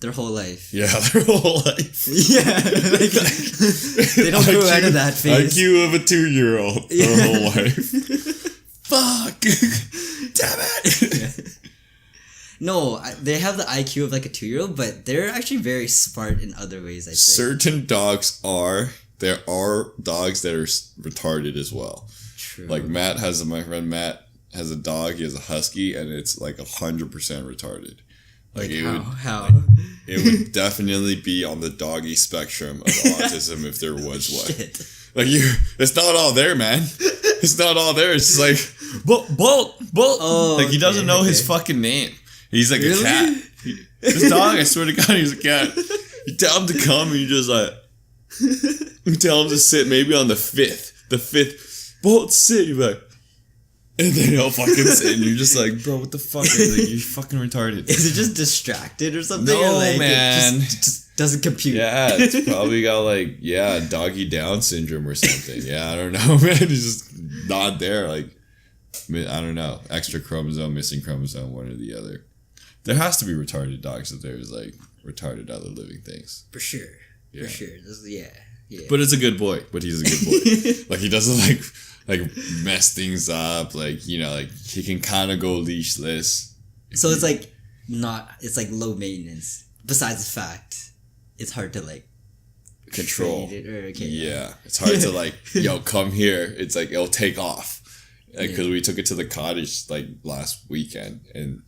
Their whole life. Yeah, their whole life. Yeah. They don't grow out of that phase. IQ of a 2-year-old. Their whole life. Fuck. Damn it. Yeah. No, they have the IQ of like a 2-year-old, but they're actually very smart in other ways, I think. Certain dogs are. There are dogs that are retarded as well. True. Like my friend Matt has a dog. He has a husky, and it's like 100% retarded. Like how? It would definitely be on the doggy spectrum of autism if there was one. Shit. Like it's not all there, man. It's not all there. It's like Bolt. Oh, like he doesn't know his okay. fucking name. He's like Really? a cat. This dog, I swear to God, he's a cat. You tell him to come, and you just like, you tell him to sit maybe on the fifth. Bolt, sit. You're like, and then he'll fucking sit, and you're just like, bro, what the fuck? Like, you're fucking retarded. Is it just distracted or something? No, or like man. It just doesn't compute. Yeah, it's probably got like, doggy Down syndrome or something. Yeah, I don't know, man. It's just not there. Like, I don't know. Extra chromosome, missing chromosome, one or the other. There has to be retarded dogs that there's like retarded other living things. For sure. Yeah. For sure. Yeah. But it's a good boy. But he's a good boy. Like he doesn't like mess things up. Like, you know, like he can kind of go leashless. So it's like low maintenance. Besides the fact, it's hard to like Control. train it or, okay. Yeah. It's hard to like, yo, come here. It's like, it'll take off. Because Yeah. we took it to the cottage like last weekend. And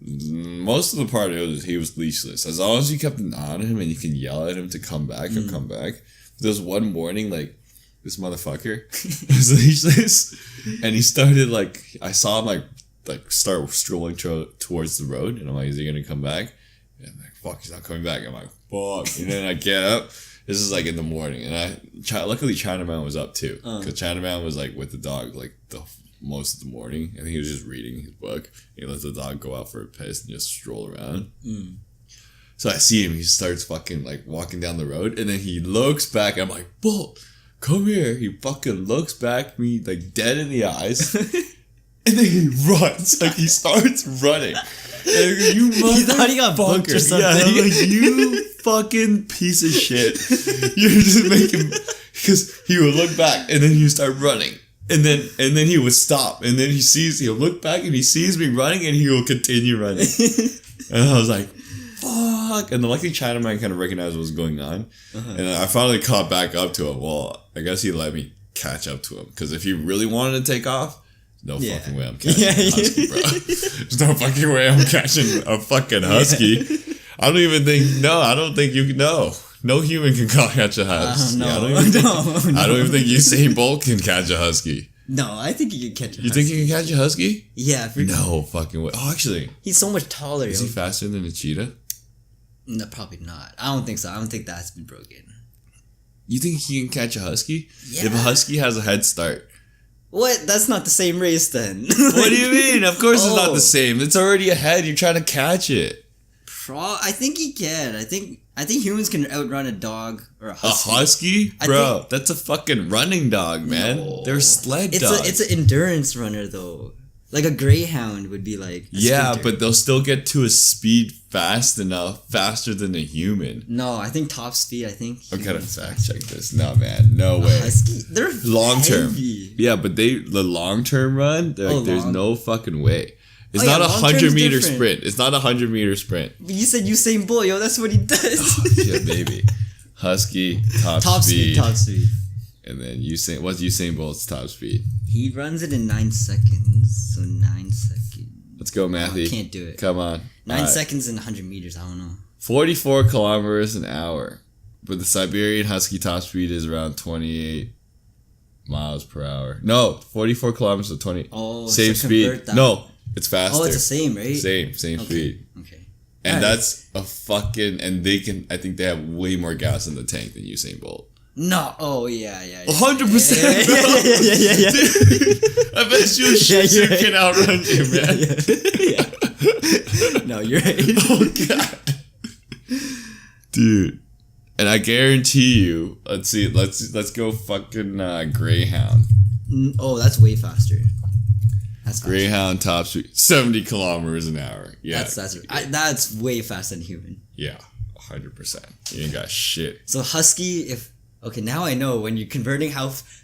most of the part he was leashless. As long as you kept an eye on him and you can yell at him to come back, he'll come back. There was one morning, like, this motherfucker was leashless, and he started like, I saw him like start strolling towards the road, and I'm like, is he gonna come back? And I'm like, fuck, he's not coming back. I'm like, fuck. And then I get up. This is like in the morning, and luckily Chinaman was up too, because Chinaman was like with the dog like the most of the morning. I think he was just reading his book. He lets the dog go out for a piss and just stroll around. So I see him. He starts fucking like walking down the road, and then he looks back. I'm like, Bolt, come here. He fucking looks back me like dead in the eyes, and then he runs. Like he starts running. And you He thought he got booked or something. Yeah, I'm like, you fucking piece of shit. You're just making, because he would look back and then he would start running. And then he would stop, and then he'll look back and he sees me running, and he will continue running. And I was like, fuck. And the lucky Chinaman kind of recognized what was going on. And I finally caught back up to him. Well, I guess he let me catch up to him, because if he really wanted to take off, no fucking way I'm catching a husky, bro. There's no fucking way I'm catching a fucking husky. I don't think you can know. No human can catch a husky. I don't even think Usain Bolt can catch a husky. No, I think you can catch a husky. You think you can catch a husky? Yeah. No fucking way. Oh, actually. He's so much taller. Is he faster than a cheetah? No, probably not. I don't think so. I don't think that's been broken. You think he can catch a husky? Yeah. If a husky has a head start. What? That's not the same race then. What do you mean? Of course it's not the same. It's already ahead. You're trying to catch it. I think he can. I think humans can outrun a dog or a husky. A husky? Bro, that's a fucking running dog, man. No. They're sled dogs. It's an endurance runner though. Like a greyhound would be like. Yeah, sprinter. but they'll still get to a speed faster than a human. No, I think top speed. I think. I'm gonna fact check this. No, man, no way. Husky, they're Long term. heavy. Yeah, but the long term run, there's no fucking way. It's not long term's 100 meter different. sprint. It's not a 100 meter sprint. But you said Usain Bolt, yo. That's what he does. Oh, shit, baby. Husky, top speed. Top speed. And then what's Usain Bolt's top speed? He runs it in 9 seconds. So 9 seconds. Let's go, Matthew. Can't do it. Come on. 9 seconds in 100 meters. I don't know. 44 kilometers an hour. But the Siberian Husky top speed is around 28 miles per hour. No, 44 kilometers to 20. Oh, same so speed. convert that. No, it's faster. Oh, it's the same, right? Same Okay. speed. Okay. And Alright. that's a fucking, and I think they have way more gas in the tank than Usain Bolt. No. Oh, yeah. 100%. Yeah. I bet you shit can outrun you, man. No, you're right. Oh, God. Dude. And I guarantee you, let's go fucking Greyhound. Oh, that's way faster. That's faster. Greyhound top speed, 70 kilometers an hour. Yeah. That's way faster than human. Yeah, 100%. You ain't got shit. So husky, okay, now I know when you're converting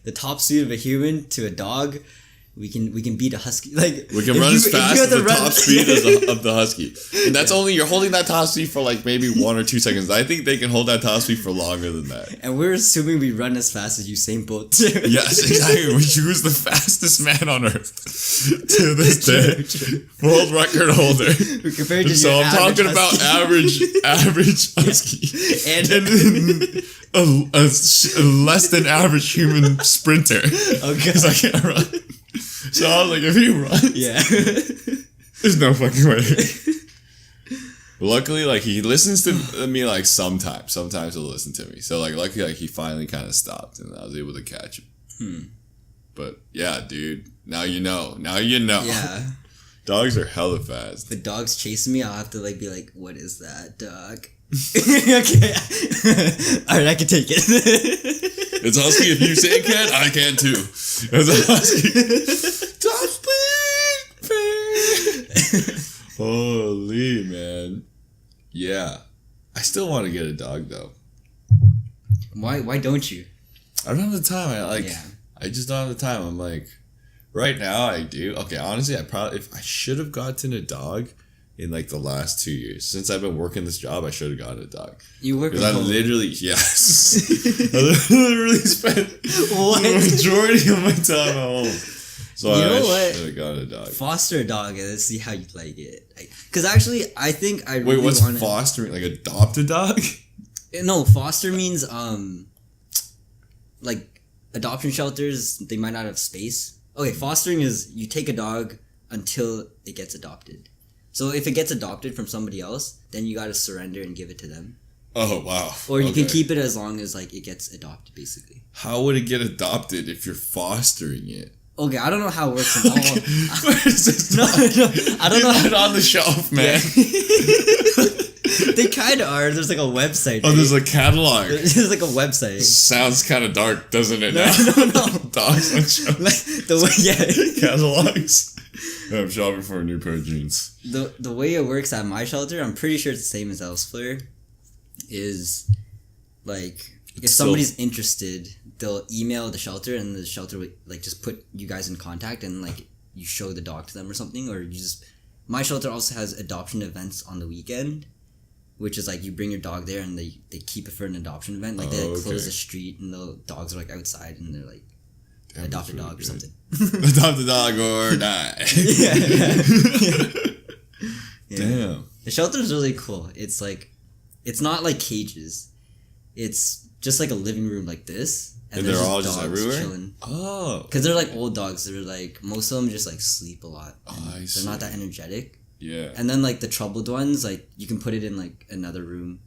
the top speed of a human to a dog, we can beat a husky. Like We can run as fast as the top speed of the husky. And that's only, you're holding that top speed for like maybe 1 or 2 seconds. I think they can hold that top speed for longer than that. And we're assuming we run as fast as Usain Bolt too. Yes, exactly. Who's the fastest man on earth to this day. World record holder. Compared to So your I'm talking average about husky. average husky. And a less than average human sprinter. Okay. Because I can't run. So I was like, if he runs, Yeah. there's no fucking way. Luckily, like, he listens to me, like, sometimes. Sometimes he'll listen to me. So, like, luckily, like, he finally kind of stopped, and I was able to catch him. But, yeah, dude. Now you know. Now you know. Yeah. Dogs are hella fast. If a dog's chasing me, I'll have to, like, be like, what is that, dog? Okay. Alright, I can take it. It's husky. If you say it can, I can too. It's a husky. Dogs, please. Holy, man. Yeah. I still want to get a dog, though. Why don't you? I don't have the time. Yeah. I just don't have the time. I'm like, right now I do. Okay, honestly, if I should have gotten a dog in like the last 2 years. Since I've been working this job, I should have gotten a dog. You work Because at I home. literally, yes. I literally spent What? the majority of my time at home. So You know I what? should have gotten a dog. Foster a dog and let's see how you like it. Because actually, I think I Wait, really what's want fostering? Like adopt a dog? No, foster means like adoption shelters. They might not have space. Okay, fostering is you take a dog until it gets adopted. So if it gets adopted from somebody else, then you gotta surrender and give it to them. Oh, wow. Or you can Okay. keep it as long as like it gets adopted, basically. How would it get adopted if you're fostering it? Okay, I don't know how it works in all. Where is this No, dog? no, I don't know. Leave it on the shelf, man. They kind of are. There's like a website. Oh, there's a catalog. There's like a website. Sounds kind of dark, doesn't it? No, now? no. Dogs on shelves. Like the way, yeah. Catalogs. I'm shopping for a new pair of jeans. The way it works at my shelter, I'm pretty sure it's the same as elsewhere, is like if somebody's interested, they'll email the shelter and the shelter would like just put you guys in contact and like you show the dog to them or something, or you just my shelter also has adoption events on the weekend, which is like you bring your dog there and they keep it for an adoption event. Like they Oh, close okay. the street and the dogs are like outside and they're like Damn, adopt a that's dog or really something. good. Adopt a dog or die. Yeah. Damn. The shelter's really cool. It's like, it's not like cages. It's just like a living room like this. And there's they're all just dogs everywhere? chilling. Oh. Because they're like old dogs. They're like, most of them just like sleep a lot. Oh, I They're not that energetic. Yeah. And then like the troubled ones, like you can put it in like another room,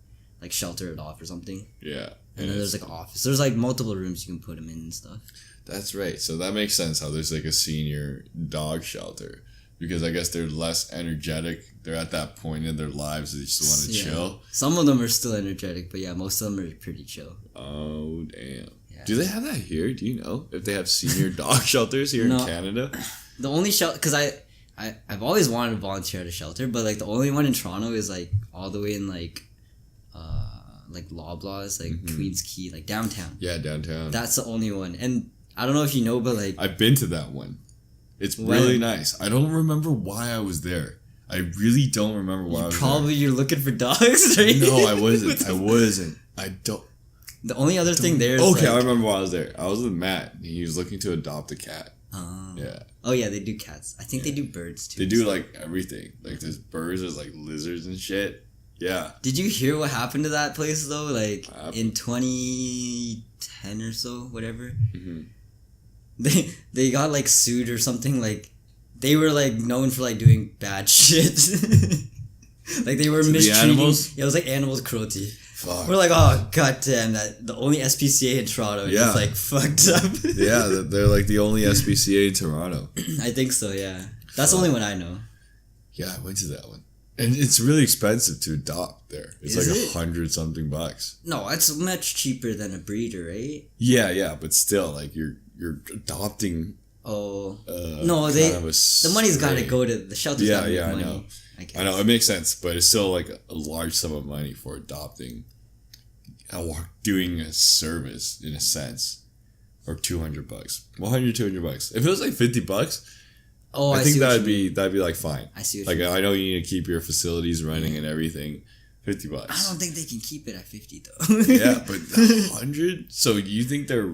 like shelter it off or something. Yeah. And then there's like an office. There's like multiple rooms you can put them in and stuff. That's right. So that makes sense how there's like a senior dog shelter. Because I guess they're less energetic. They're at that point in their lives they just want to chill. Some of them are still energetic, but yeah, most of them are pretty chill. Oh, damn. Yeah. Do they have that here? Do you know if they have senior dog shelters here No. in Canada? The only shelter, because I've always wanted to volunteer at a shelter, but like the only one in Toronto is like all the way in like Loblaws, like Queens Quay, like downtown. Yeah, downtown. That's the only one, and I don't know if you know, but like I've been to that one. It's When? really nice. I don't remember why I was there. I really don't remember why I was probably you're looking for dogs, right? there. No, I wasn't. I wasn't. I don't. The only other thing there is Okay, like, I remember why I was there. I was with Matt. He was looking to adopt a cat. Yeah. Oh yeah, they do cats. I think they do birds too. They do like everything. Like there's birds, there's like lizards and shit. Yeah. Did you hear what happened to that place though? Like What happened? in 2010 or so, whatever. Mhm. They got like sued or something. Like they were like known for like doing bad shit. Like they were To the mistreating. animals? Yeah, it was like animals cruelty. Fuck. We're like, oh goddamn, that the only SPCA in Toronto is Yeah. like fucked up. Yeah, they're like the only SPCA in Toronto. I think so. Yeah, that's the only one I know. Yeah, I went to that one. And it's really expensive to adopt there. It's Is like it? $100-something bucks. No, it's much cheaper than a breeder, right? Yeah, but still, like you're adopting. Oh no, they kind of a the money's got to stray. go to the shelter's. Yeah, gotta make yeah, I money, know. guess. I know it makes sense, but it's still like a large sum of money for adopting, or doing a service in a sense, or $200, $100, $200. If it was like $50, Oh, I I think see what that'd you mean. be like fine. I see what Like you mean. I know you need to keep your facilities running and everything. $50. I don't think they can keep it at 50 though. Yeah, but 100. So you think they're?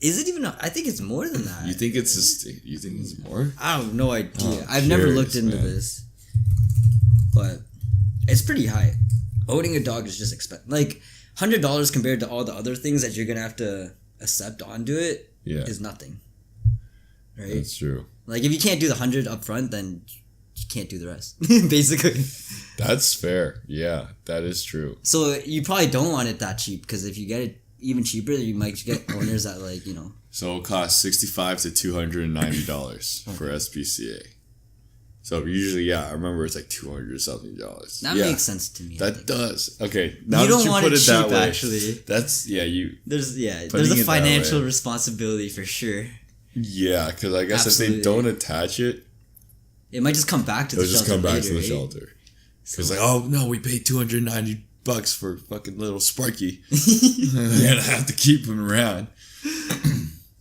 Is it even? I think it's more than that. You think it's you think it's more? I have no idea. Oh, I've never looked curious, into man. this, but it's pretty high. Owning a dog is just expensive. Like $100 compared to all the other things that you're gonna have to accept onto it Yeah, is nothing. Right? that's true. Like if you can't do the 100 up front, then you can't do the rest. Basically. That's fair. Yeah, that is true. So you probably don't want it that cheap because if you get it even cheaper, you might get owners that like, you know. So it'll cost $65 to $290 for SPCA. So usually, I remember it's like $200 something. That makes sense to me. That does. Okay, now you that don't you want put it it that cheap, way, actually. that's There's putting a it that financial way. responsibility for sure. Yeah, because I guess Absolutely. if they don't attach it, it might just come back to the it'll shelter. just come back later, to the right? shelter. So, It's like, oh no, we paid $290 for fucking little Sparky. We're gonna have to keep him around.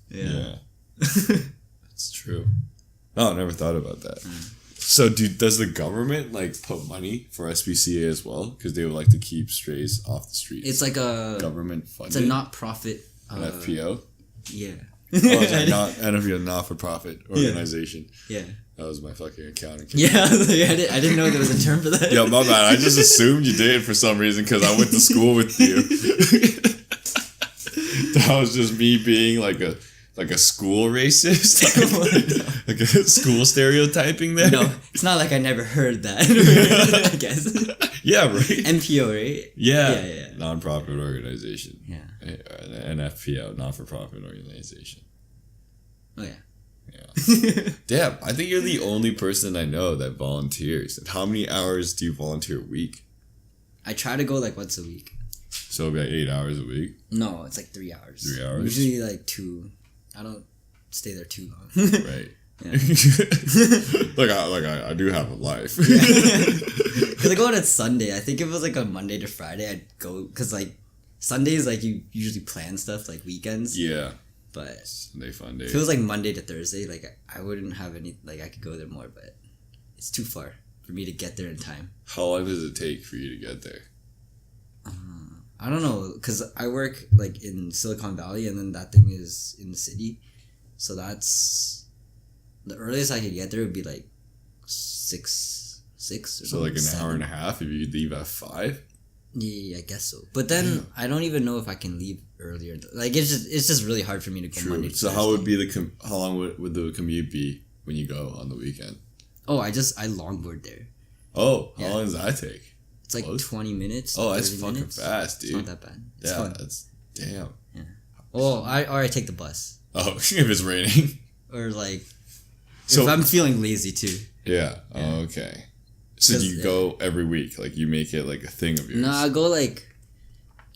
yeah. That's true. Oh, I never thought about that. So, does the government like put money for SPCA as well? Because they would like to keep strays off the streets. It's like a government funded. It's a not-profit. An FPO. Yeah. Not for profit organization. Yeah. That was my fucking accounting. Yeah, I didn't know there was a term for that. Yeah, my bad. I just assumed you did for some reason because I went to school with you. That was just me being like a school racist, like a school stereotyping there. No, it's not like I never heard that. I guess. Yeah, right. NPO, right? Yeah. Non-profit organization. Yeah. An FPO, not-for-profit organization. Oh yeah. Yeah. Damn, I think you're the only person I know that volunteers. And how many hours do you volunteer a week? I try to go like once a week. So it'll be like 8 hours a week? No, it's like 3 hours. 3 hours? Usually like 2. I don't stay there too long. Right. Yeah. I do have a life. Because I go out at Sunday. I think if it was like a Monday to Friday, I'd go. Because like Sundays, like you usually plan stuff like weekends. Yeah. But Sunday fun day. if it was like Monday to Thursday, like I wouldn't have any. Like I could go there more, but it's too far for me to get there in time. How long does it take for you to get there? I don't know, because I work like in Silicon Valley, and then that thing is in the city, so that's the earliest I could get there would be like 6 or So something, like an 7. hour and a half if you leave at 5? Yeah, I guess so. But then I don't even know if I can leave earlier. Like it's just really hard for me to go True. Monday to So Thursday. how would be how long would the commute be when you go on the weekend? Oh, I longboard there. Oh, how Yeah. long does that take? It's like Close? 20 minutes. Oh, that's 30 fucking minutes. fast, dude. It's not that bad. It's Yeah, fun. that's damn. Well, I take the bus. Oh, if it's raining. Or like So if I'm feeling lazy too. yeah. Oh, okay. So do 'Cause, you go every week? Like you make it like a thing of yours? No, I go like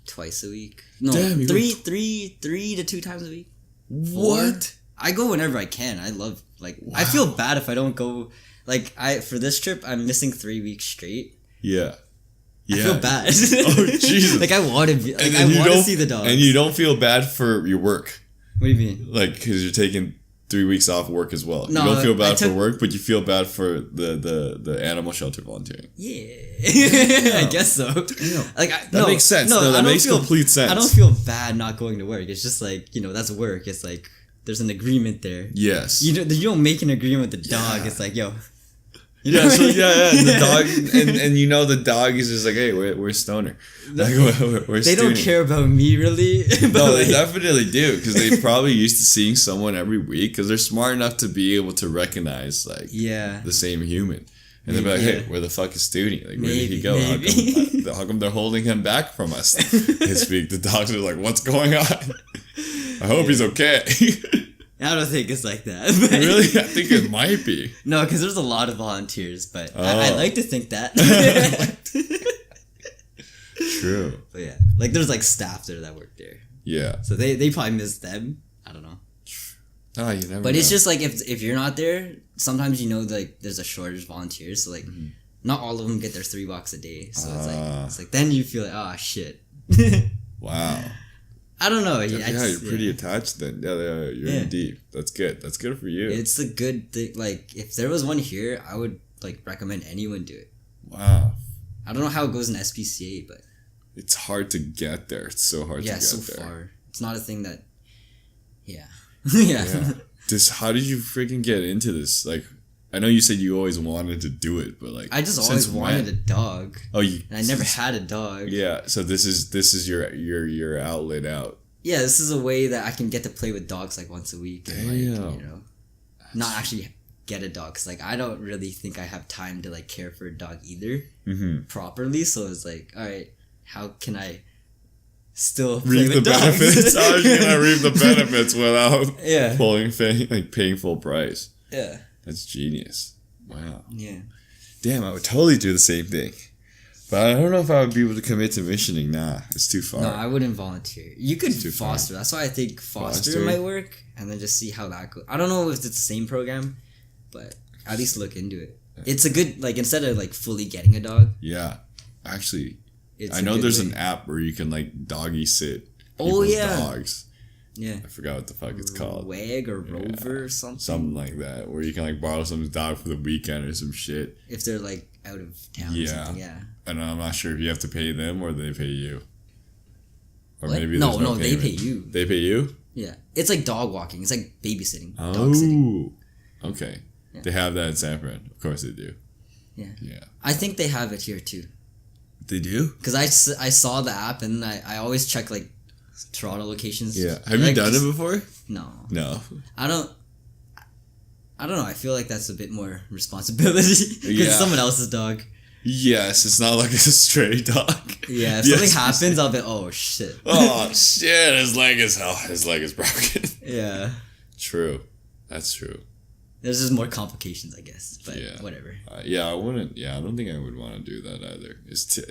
twice a week. No, Damn, you three to 2 times a week. What? I go whenever I can. I love I feel bad if I don't go. Like for this trip, I'm missing 3 weeks straight. Yeah. I feel bad. Oh, Jesus. Like I want to be. Like And I then you want to don't- see the dogs. And you don't feel bad for your work. What do you mean? Like, because you're taking 3 weeks off work as well. No, you don't feel I bad for took- work, but you feel bad for the animal shelter volunteering. Yeah, I guess so. Like That makes sense. No, that I don't makes complete sense. I don't feel bad not going to work. It's just like that's work. It's like there's an agreement there. Yes. You don't make an agreement with the dog. Yeah. It's like yo. Yeah, so and the dog, and the dog is just like, hey, we're Stoner. Like, we're They don't Stewnie. care about me really. But No, they like, definitely do, because they probably used to seeing someone every week, because they're smart enough to be able to recognize like yeah. the same human, and they'll be like, hey, Yeah. where the fuck is Stewnie? Like, where did Maybe, he go? maybe. How come they're holding him back from us this week? The dogs are like, what's going on? I hope he's okay. I don't think it's like that. But Really? I think it might be. No, because there's a lot of volunteers, but I Oh. like to think that. True. But yeah, like there's like staff there that work there, Yeah. so they probably miss them. I don't know. Oh, you never But know. it's just like if you're not there, sometimes like there's a shortage of volunteers, so like not all of them get their $3 a day. So it's like then you feel like shit. Wow. I don't know. Yeah, you're pretty attached then. Yeah, you're in deep. That's good. That's good for you. It's a good thing. Like if there was one here, I would like recommend anyone do it. Wow. I don't know how it goes in SPCA, but It's hard to get there. It's so hard to get so there. far it's not a thing that. Yeah. Yeah. How did you freaking get into this? Like, I know you said you always wanted to do it, but like, I just since always when? wanted a dog, Oh, you. and I never had a dog. Yeah. So this is your outlet out. Yeah, this is a way that I can get to play with dogs like once a week. And, like, Damn. not actually get a dog, because like I don't really think I have time to like care for a dog either Mm-hmm. properly. So it's like, all right, how can I still play Reap with the dogs? benefits. How are you gonna reap the benefits without Yeah. paying full price? Yeah. That's genius. Wow. Yeah. Damn, I would totally do the same thing. But I don't know if I would be able to commit to missioning. Nah, it's too far. No, I wouldn't volunteer. You could Too far. foster. That's why I think foster Foster? might work, and then just see how that goes. I don't know if it's the same program, but at least look into it. It's a good, like, instead of like fully getting a dog. Yeah. Actually, It's I a know good there's way. an app where you can like doggy sit Oh, people's yeah. dogs. Yeah. I forgot what the fuck it's called. Wag or Rover or something. Something like that. Where you can like borrow someone's dog for the weekend or some shit. If they're like out of town or Yeah. something. Yeah. And I'm not sure if you have to pay them or they pay you. Or What? maybe No, there's no they payment. pay you. They pay you? Yeah. It's like dog walking. It's like babysitting. Dog sitting. Oh. Okay. Yeah. They have that in San Fran. Of course they do. Yeah. Yeah. I think they have it here too. They do? Because I saw the app and I always check like Toronto locations. Yeah. Have you Like, done just- it before? No. No. I don't know. I feel like that's a bit more responsibility because Yeah. it's someone else's dog. Yes, it's not like a stray dog. Yeah, if Yes. something happens, I'll be, oh shit. Oh shit! His leg is broken. Yeah, True, that's true. there's just more complications, I guess. But Yeah. whatever. Yeah, I wouldn't. Yeah, I don't think I would want to do that either.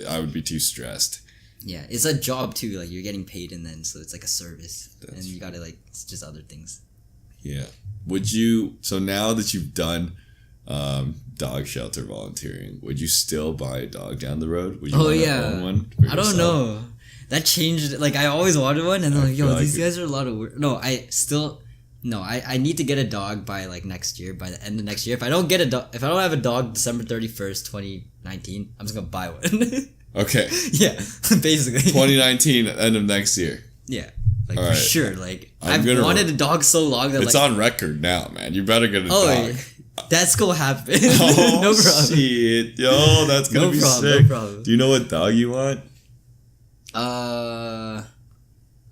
I would be too stressed. Yeah, it's a job too. Like you're getting paid, and then so it's like a service, That's and you gotta like it's just other things. Yeah. Would you? So now that you've done dog shelter volunteering, would you still buy a dog down the road? Would you Oh wanna yeah, own one for I don't yourself? know. That changed. Like I always wanted one, and then I like, yo, feel these like guys are a lot of work. No, I need to get a dog by like next year, by the end of next year. If I don't get a dog, if I don't have a dog December 31st, 2019, I'm just gonna buy one. Okay. Yeah, basically. 2019, end of next year. Yeah, like All for right. sure. Like I'm I've gonna- wanted a dog so long that It's like on record now, man. You better get a oh dog. that's gonna happen. Oh, no problem. shit. Yo, that's gonna No be problem. sick. No problem. Do you know what dog you want?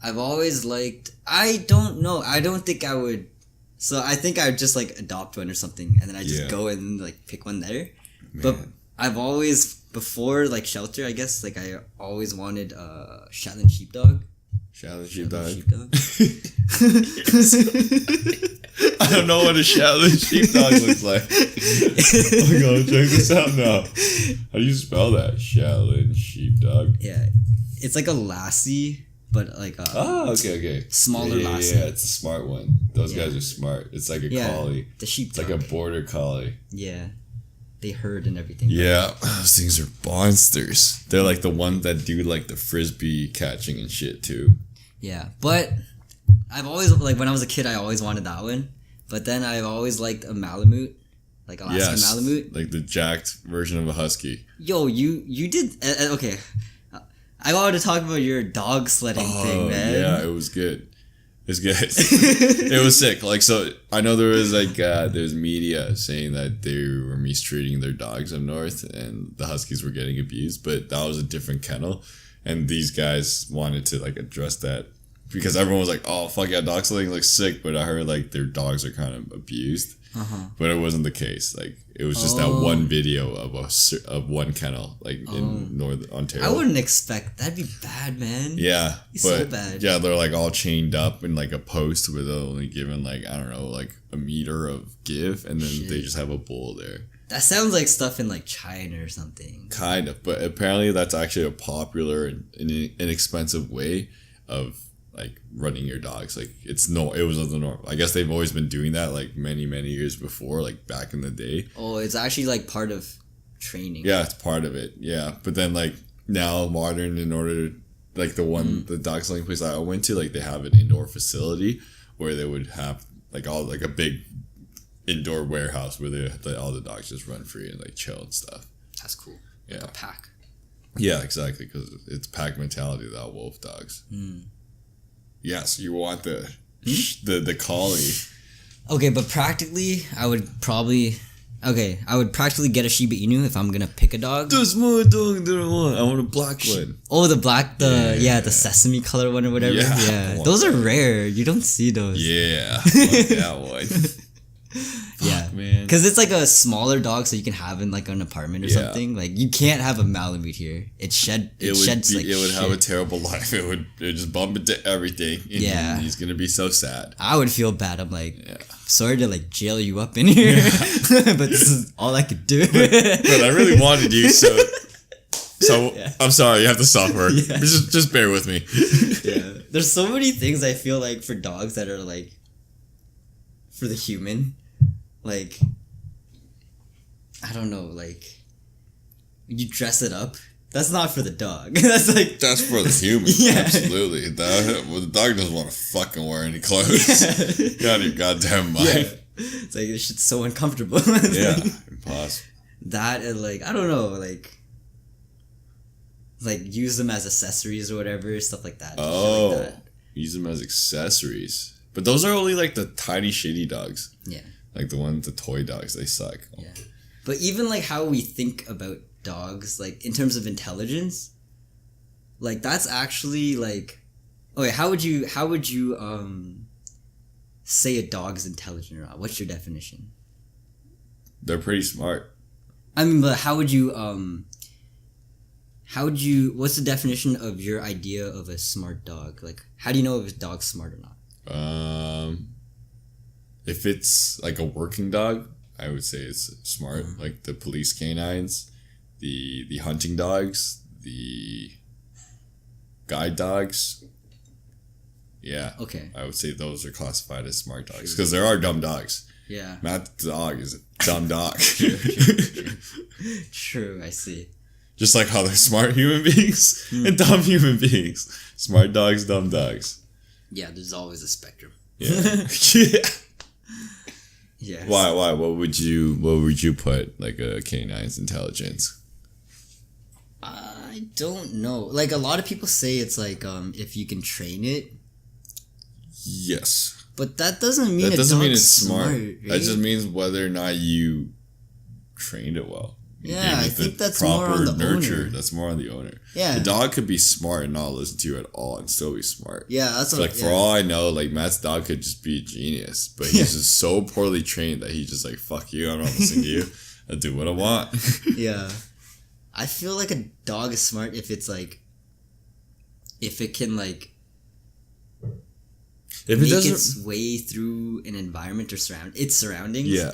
I've always liked. I don't know. I don't think I would. So I think I would just like adopt one or something, and then I just Yeah. go and like pick one there. But Man. I've always before like shelter. I guess like I always wanted Shetland sheepdog. Shetland sheepdog. Sheepdog. I don't know what a Shetland sheepdog looks like. I'm gonna check this out now. How do you spell that? Shetland sheepdog. Yeah, it's like a lassie, but like Oh, okay. smaller yeah, lassie. Yeah, it's a smart one. Those Yeah. guys are smart. It's like a Yeah, collie. the It's sheepdog. like a border collie. Yeah, they herd and everything. Yeah, those things are monsters. They're like the ones that do like the frisbee catching and shit too. Yeah, but I've always like when I was a kid, I always wanted that one. But then I've always liked a Malamute, like Alaskan Malamute. like the jacked version of a husky. Yo, you did okay. I wanted to talk about your dog sledding thing, man. Yeah, it was good. It's good. It was sick. Like, so I know there was like there's media saying that they were mistreating their dogs up north and the huskies were getting abused, but that was a different kennel, and these guys wanted to like address that because everyone was like, "Oh fuck yeah, dog sledding looks sick," but I heard like their dogs are kind of abused. But it wasn't the case. Like it was just that one video of one kennel, like in Northern Ontario. I wouldn't expect that'd be bad, man. Yeah, It's but so bad. yeah, they're like all chained up in like a post where they're only given like I don't know, like a meter of give, and then they just have a bull there. That sounds like stuff in like China or something. Kind of, but apparently that's actually a popular and inexpensive way of like running your dogs. Like it was the norm. I guess they've always been doing that like many years before, like back in the day. Oh, it's actually like part of training. Yeah, it's part of it. Yeah, but then like now modern, in order to like the dog sledding place I went to, like they have an indoor facility where they would have like a big indoor warehouse where all the dogs just run free and like chill and stuff. That's cool. Yeah, Like a pack. yeah, exactly, because it's pack mentality without wolf dogs. Yes, you want the collie. Okay, but practically, I would practically get a Shiba Inu if I'm gonna pick a dog. There's more dog than I want. I want a black one. Oh, the black, the Yeah. the sesame color one or whatever. Yeah, I Yeah, want those are rare. You don't see those. Yeah, I want that one. Yeah. Man. Because it's like a smaller dog, so you can have in like an apartment or something. Like you can't have a Malamute here. It sheds like it would shit. have a terrible life. It would just bump into everything. And he's gonna be so sad. I would feel bad. I'm like, sorry to like jail you up in here, but this is all I could do. But I really wanted you, so I'm sorry. You have to suffer. Just bear with me. There's so many things I feel like for dogs that are like for the human, like I don't know, like you dress it up. That's not for the dog. That's for the human. Absolutely. The dog doesn't want to fucking wear any clothes. Get out of your goddamn mind. It's like this shit's so uncomfortable. Impossible. That and like I don't know, like use them as accessories or whatever, stuff like that. Oh, like that. Use them as accessories. But those are only like the tiny shitty dogs. Yeah. Like the toy dogs, they suck. Yeah. But even like how we think about dogs, like in terms of intelligence, like that's actually like, okay, how would you say a dog is intelligent or not? What's your definition? They're pretty smart. I mean, but how would you what's the definition of your idea of a smart dog? Like, how do you know if a dog's smart or not? If it's like a working dog, I would say it's smart. Mm-hmm. Like the police canines, the hunting dogs, the guide dogs. Yeah. Okay. I would say those are classified as smart dogs because there are dumb dogs. Yeah. Matt the dog is a dumb dog. True, I see. Just like how they're smart human beings and dumb human beings. Smart dogs, dumb dogs. Yeah, there's always a spectrum. Yeah. Yeah. Why? What would you put like a canine's intelligence? I don't know. Like a lot of people say it's like if you can train it. Yes. But that doesn't mean it's smart. Right? That just means whether or not you trained it well. Yeah, I think that's more on the owner. That's more on the owner. Yeah. The dog could be smart and not listen to you at all and still be smart. Yeah, that's what, for all I know, like Matt's dog could just be a genius, but he's just so poorly trained that he's just like, fuck you, I'm not listening to you. I'll do what I want. Yeah. I feel like a dog is smart if it's like if it can like make its way through an environment or its surroundings. Yeah.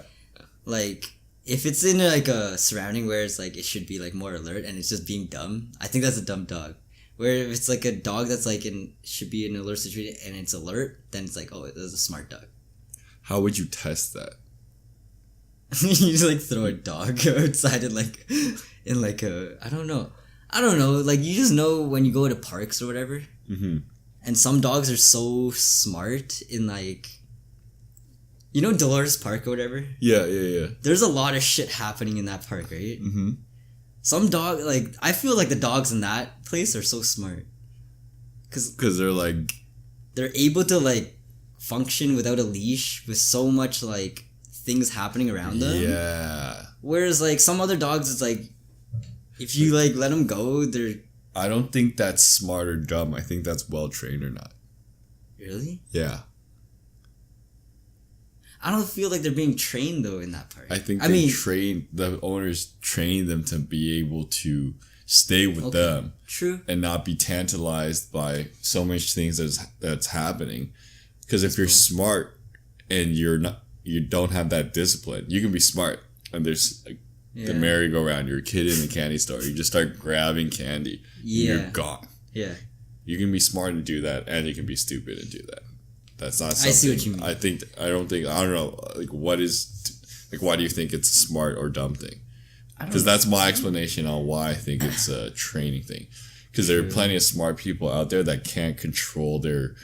Like if it's in like a surrounding where it's like it should be like more alert and it's just being dumb, I think that's a dumb dog. Where if it's like a dog that's like should be in an alert situation and it's alert, then it's like, oh, that's a smart dog. How would you test that? You just like throw a dog outside and like in like a I don't know. Like you just know when you go to parks or whatever. Mm-hmm. And some dogs are so smart in like. You know Dolores Park or whatever? Yeah. There's a lot of shit happening in that park, right? Mm-hmm. Some dog, like, I feel like the dogs in that place are so smart. Because they're like... They're able to, like, function without a leash with so much, like, things happening around them. Yeah. Whereas, like, some other dogs, it's like, if you, like, let them go, they're... I don't think that's smart or dumb. I think that's well-trained or not. Really? Yeah. I don't feel like they're being trained though in that part. I think the owners train them to be able to stay with them. True. And not be tantalized by so much things that's happening. Because if you're smart and you don't have that discipline, you can be smart and there's like the merry-go-round, you're a kid in a candy store, you just start grabbing candy. Yeah. And you're gone. Yeah. You can be smart and do that, and you can be stupid and do that. That's not something. I see what you mean. I don't know. Like, why do you think it's a smart or dumb thing? Because that's my explanation on why I think it's a training thing. Because there are plenty of smart people out there that can't control their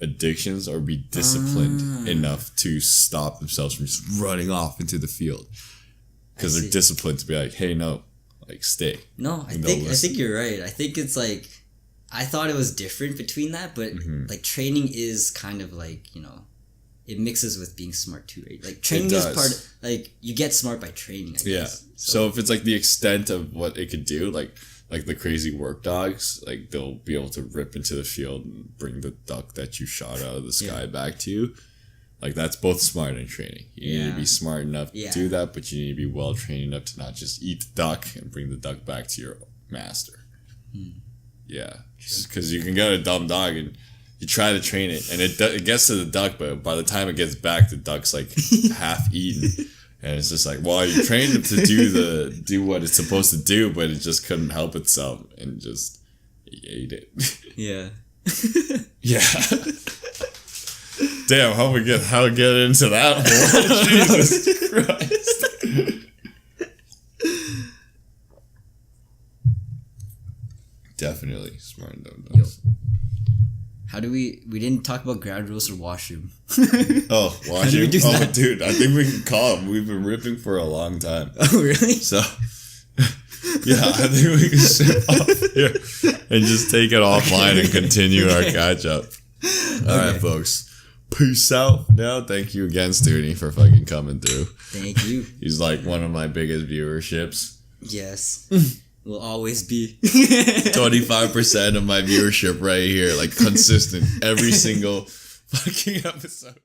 addictions or be disciplined enough to stop themselves from just running off into the field. Because they're disciplined to be like, hey, no, like, stay. No, I think you're right. I think it's like, I thought it was different between that, but like training is kind of like, you know, it mixes with being smart too, right? Like training is part of, like you get smart by training, I guess. So if it's like the extent of what it could do, like the crazy work dogs, like they'll be able to rip into the field and bring the duck that you shot out of the sky back to you. Like, that's both smart and training. You need to be smart enough to do that, but you need to be well trained enough to not just eat the duck and bring the duck back to your master. Yeah. Because you can get a dumb dog and you try to train it, and it gets to the duck, but by the time it gets back, the duck's like half eaten. And it's just like, well, you trained it to do what it's supposed to do, but it just couldn't help itself and just ate it. Yeah. Yeah. Damn, how we get into that one? Jesus Christ. Definitely smart and dumb dogs. How do we didn't talk about ground rules or washroom. Oh, washroom? Oh, dude, I think we can call them. We've been ripping for a long time. Oh, really? So, yeah, I think we can sit off here and just take it offline and continue our catch up. All right, folks. Peace out now. Thank you again, Stewnie, for fucking coming through. Thank you. He's like one of my biggest viewerships. Yes. Will always be. 25% of my viewership right here. Like, consistent. Every single fucking episode.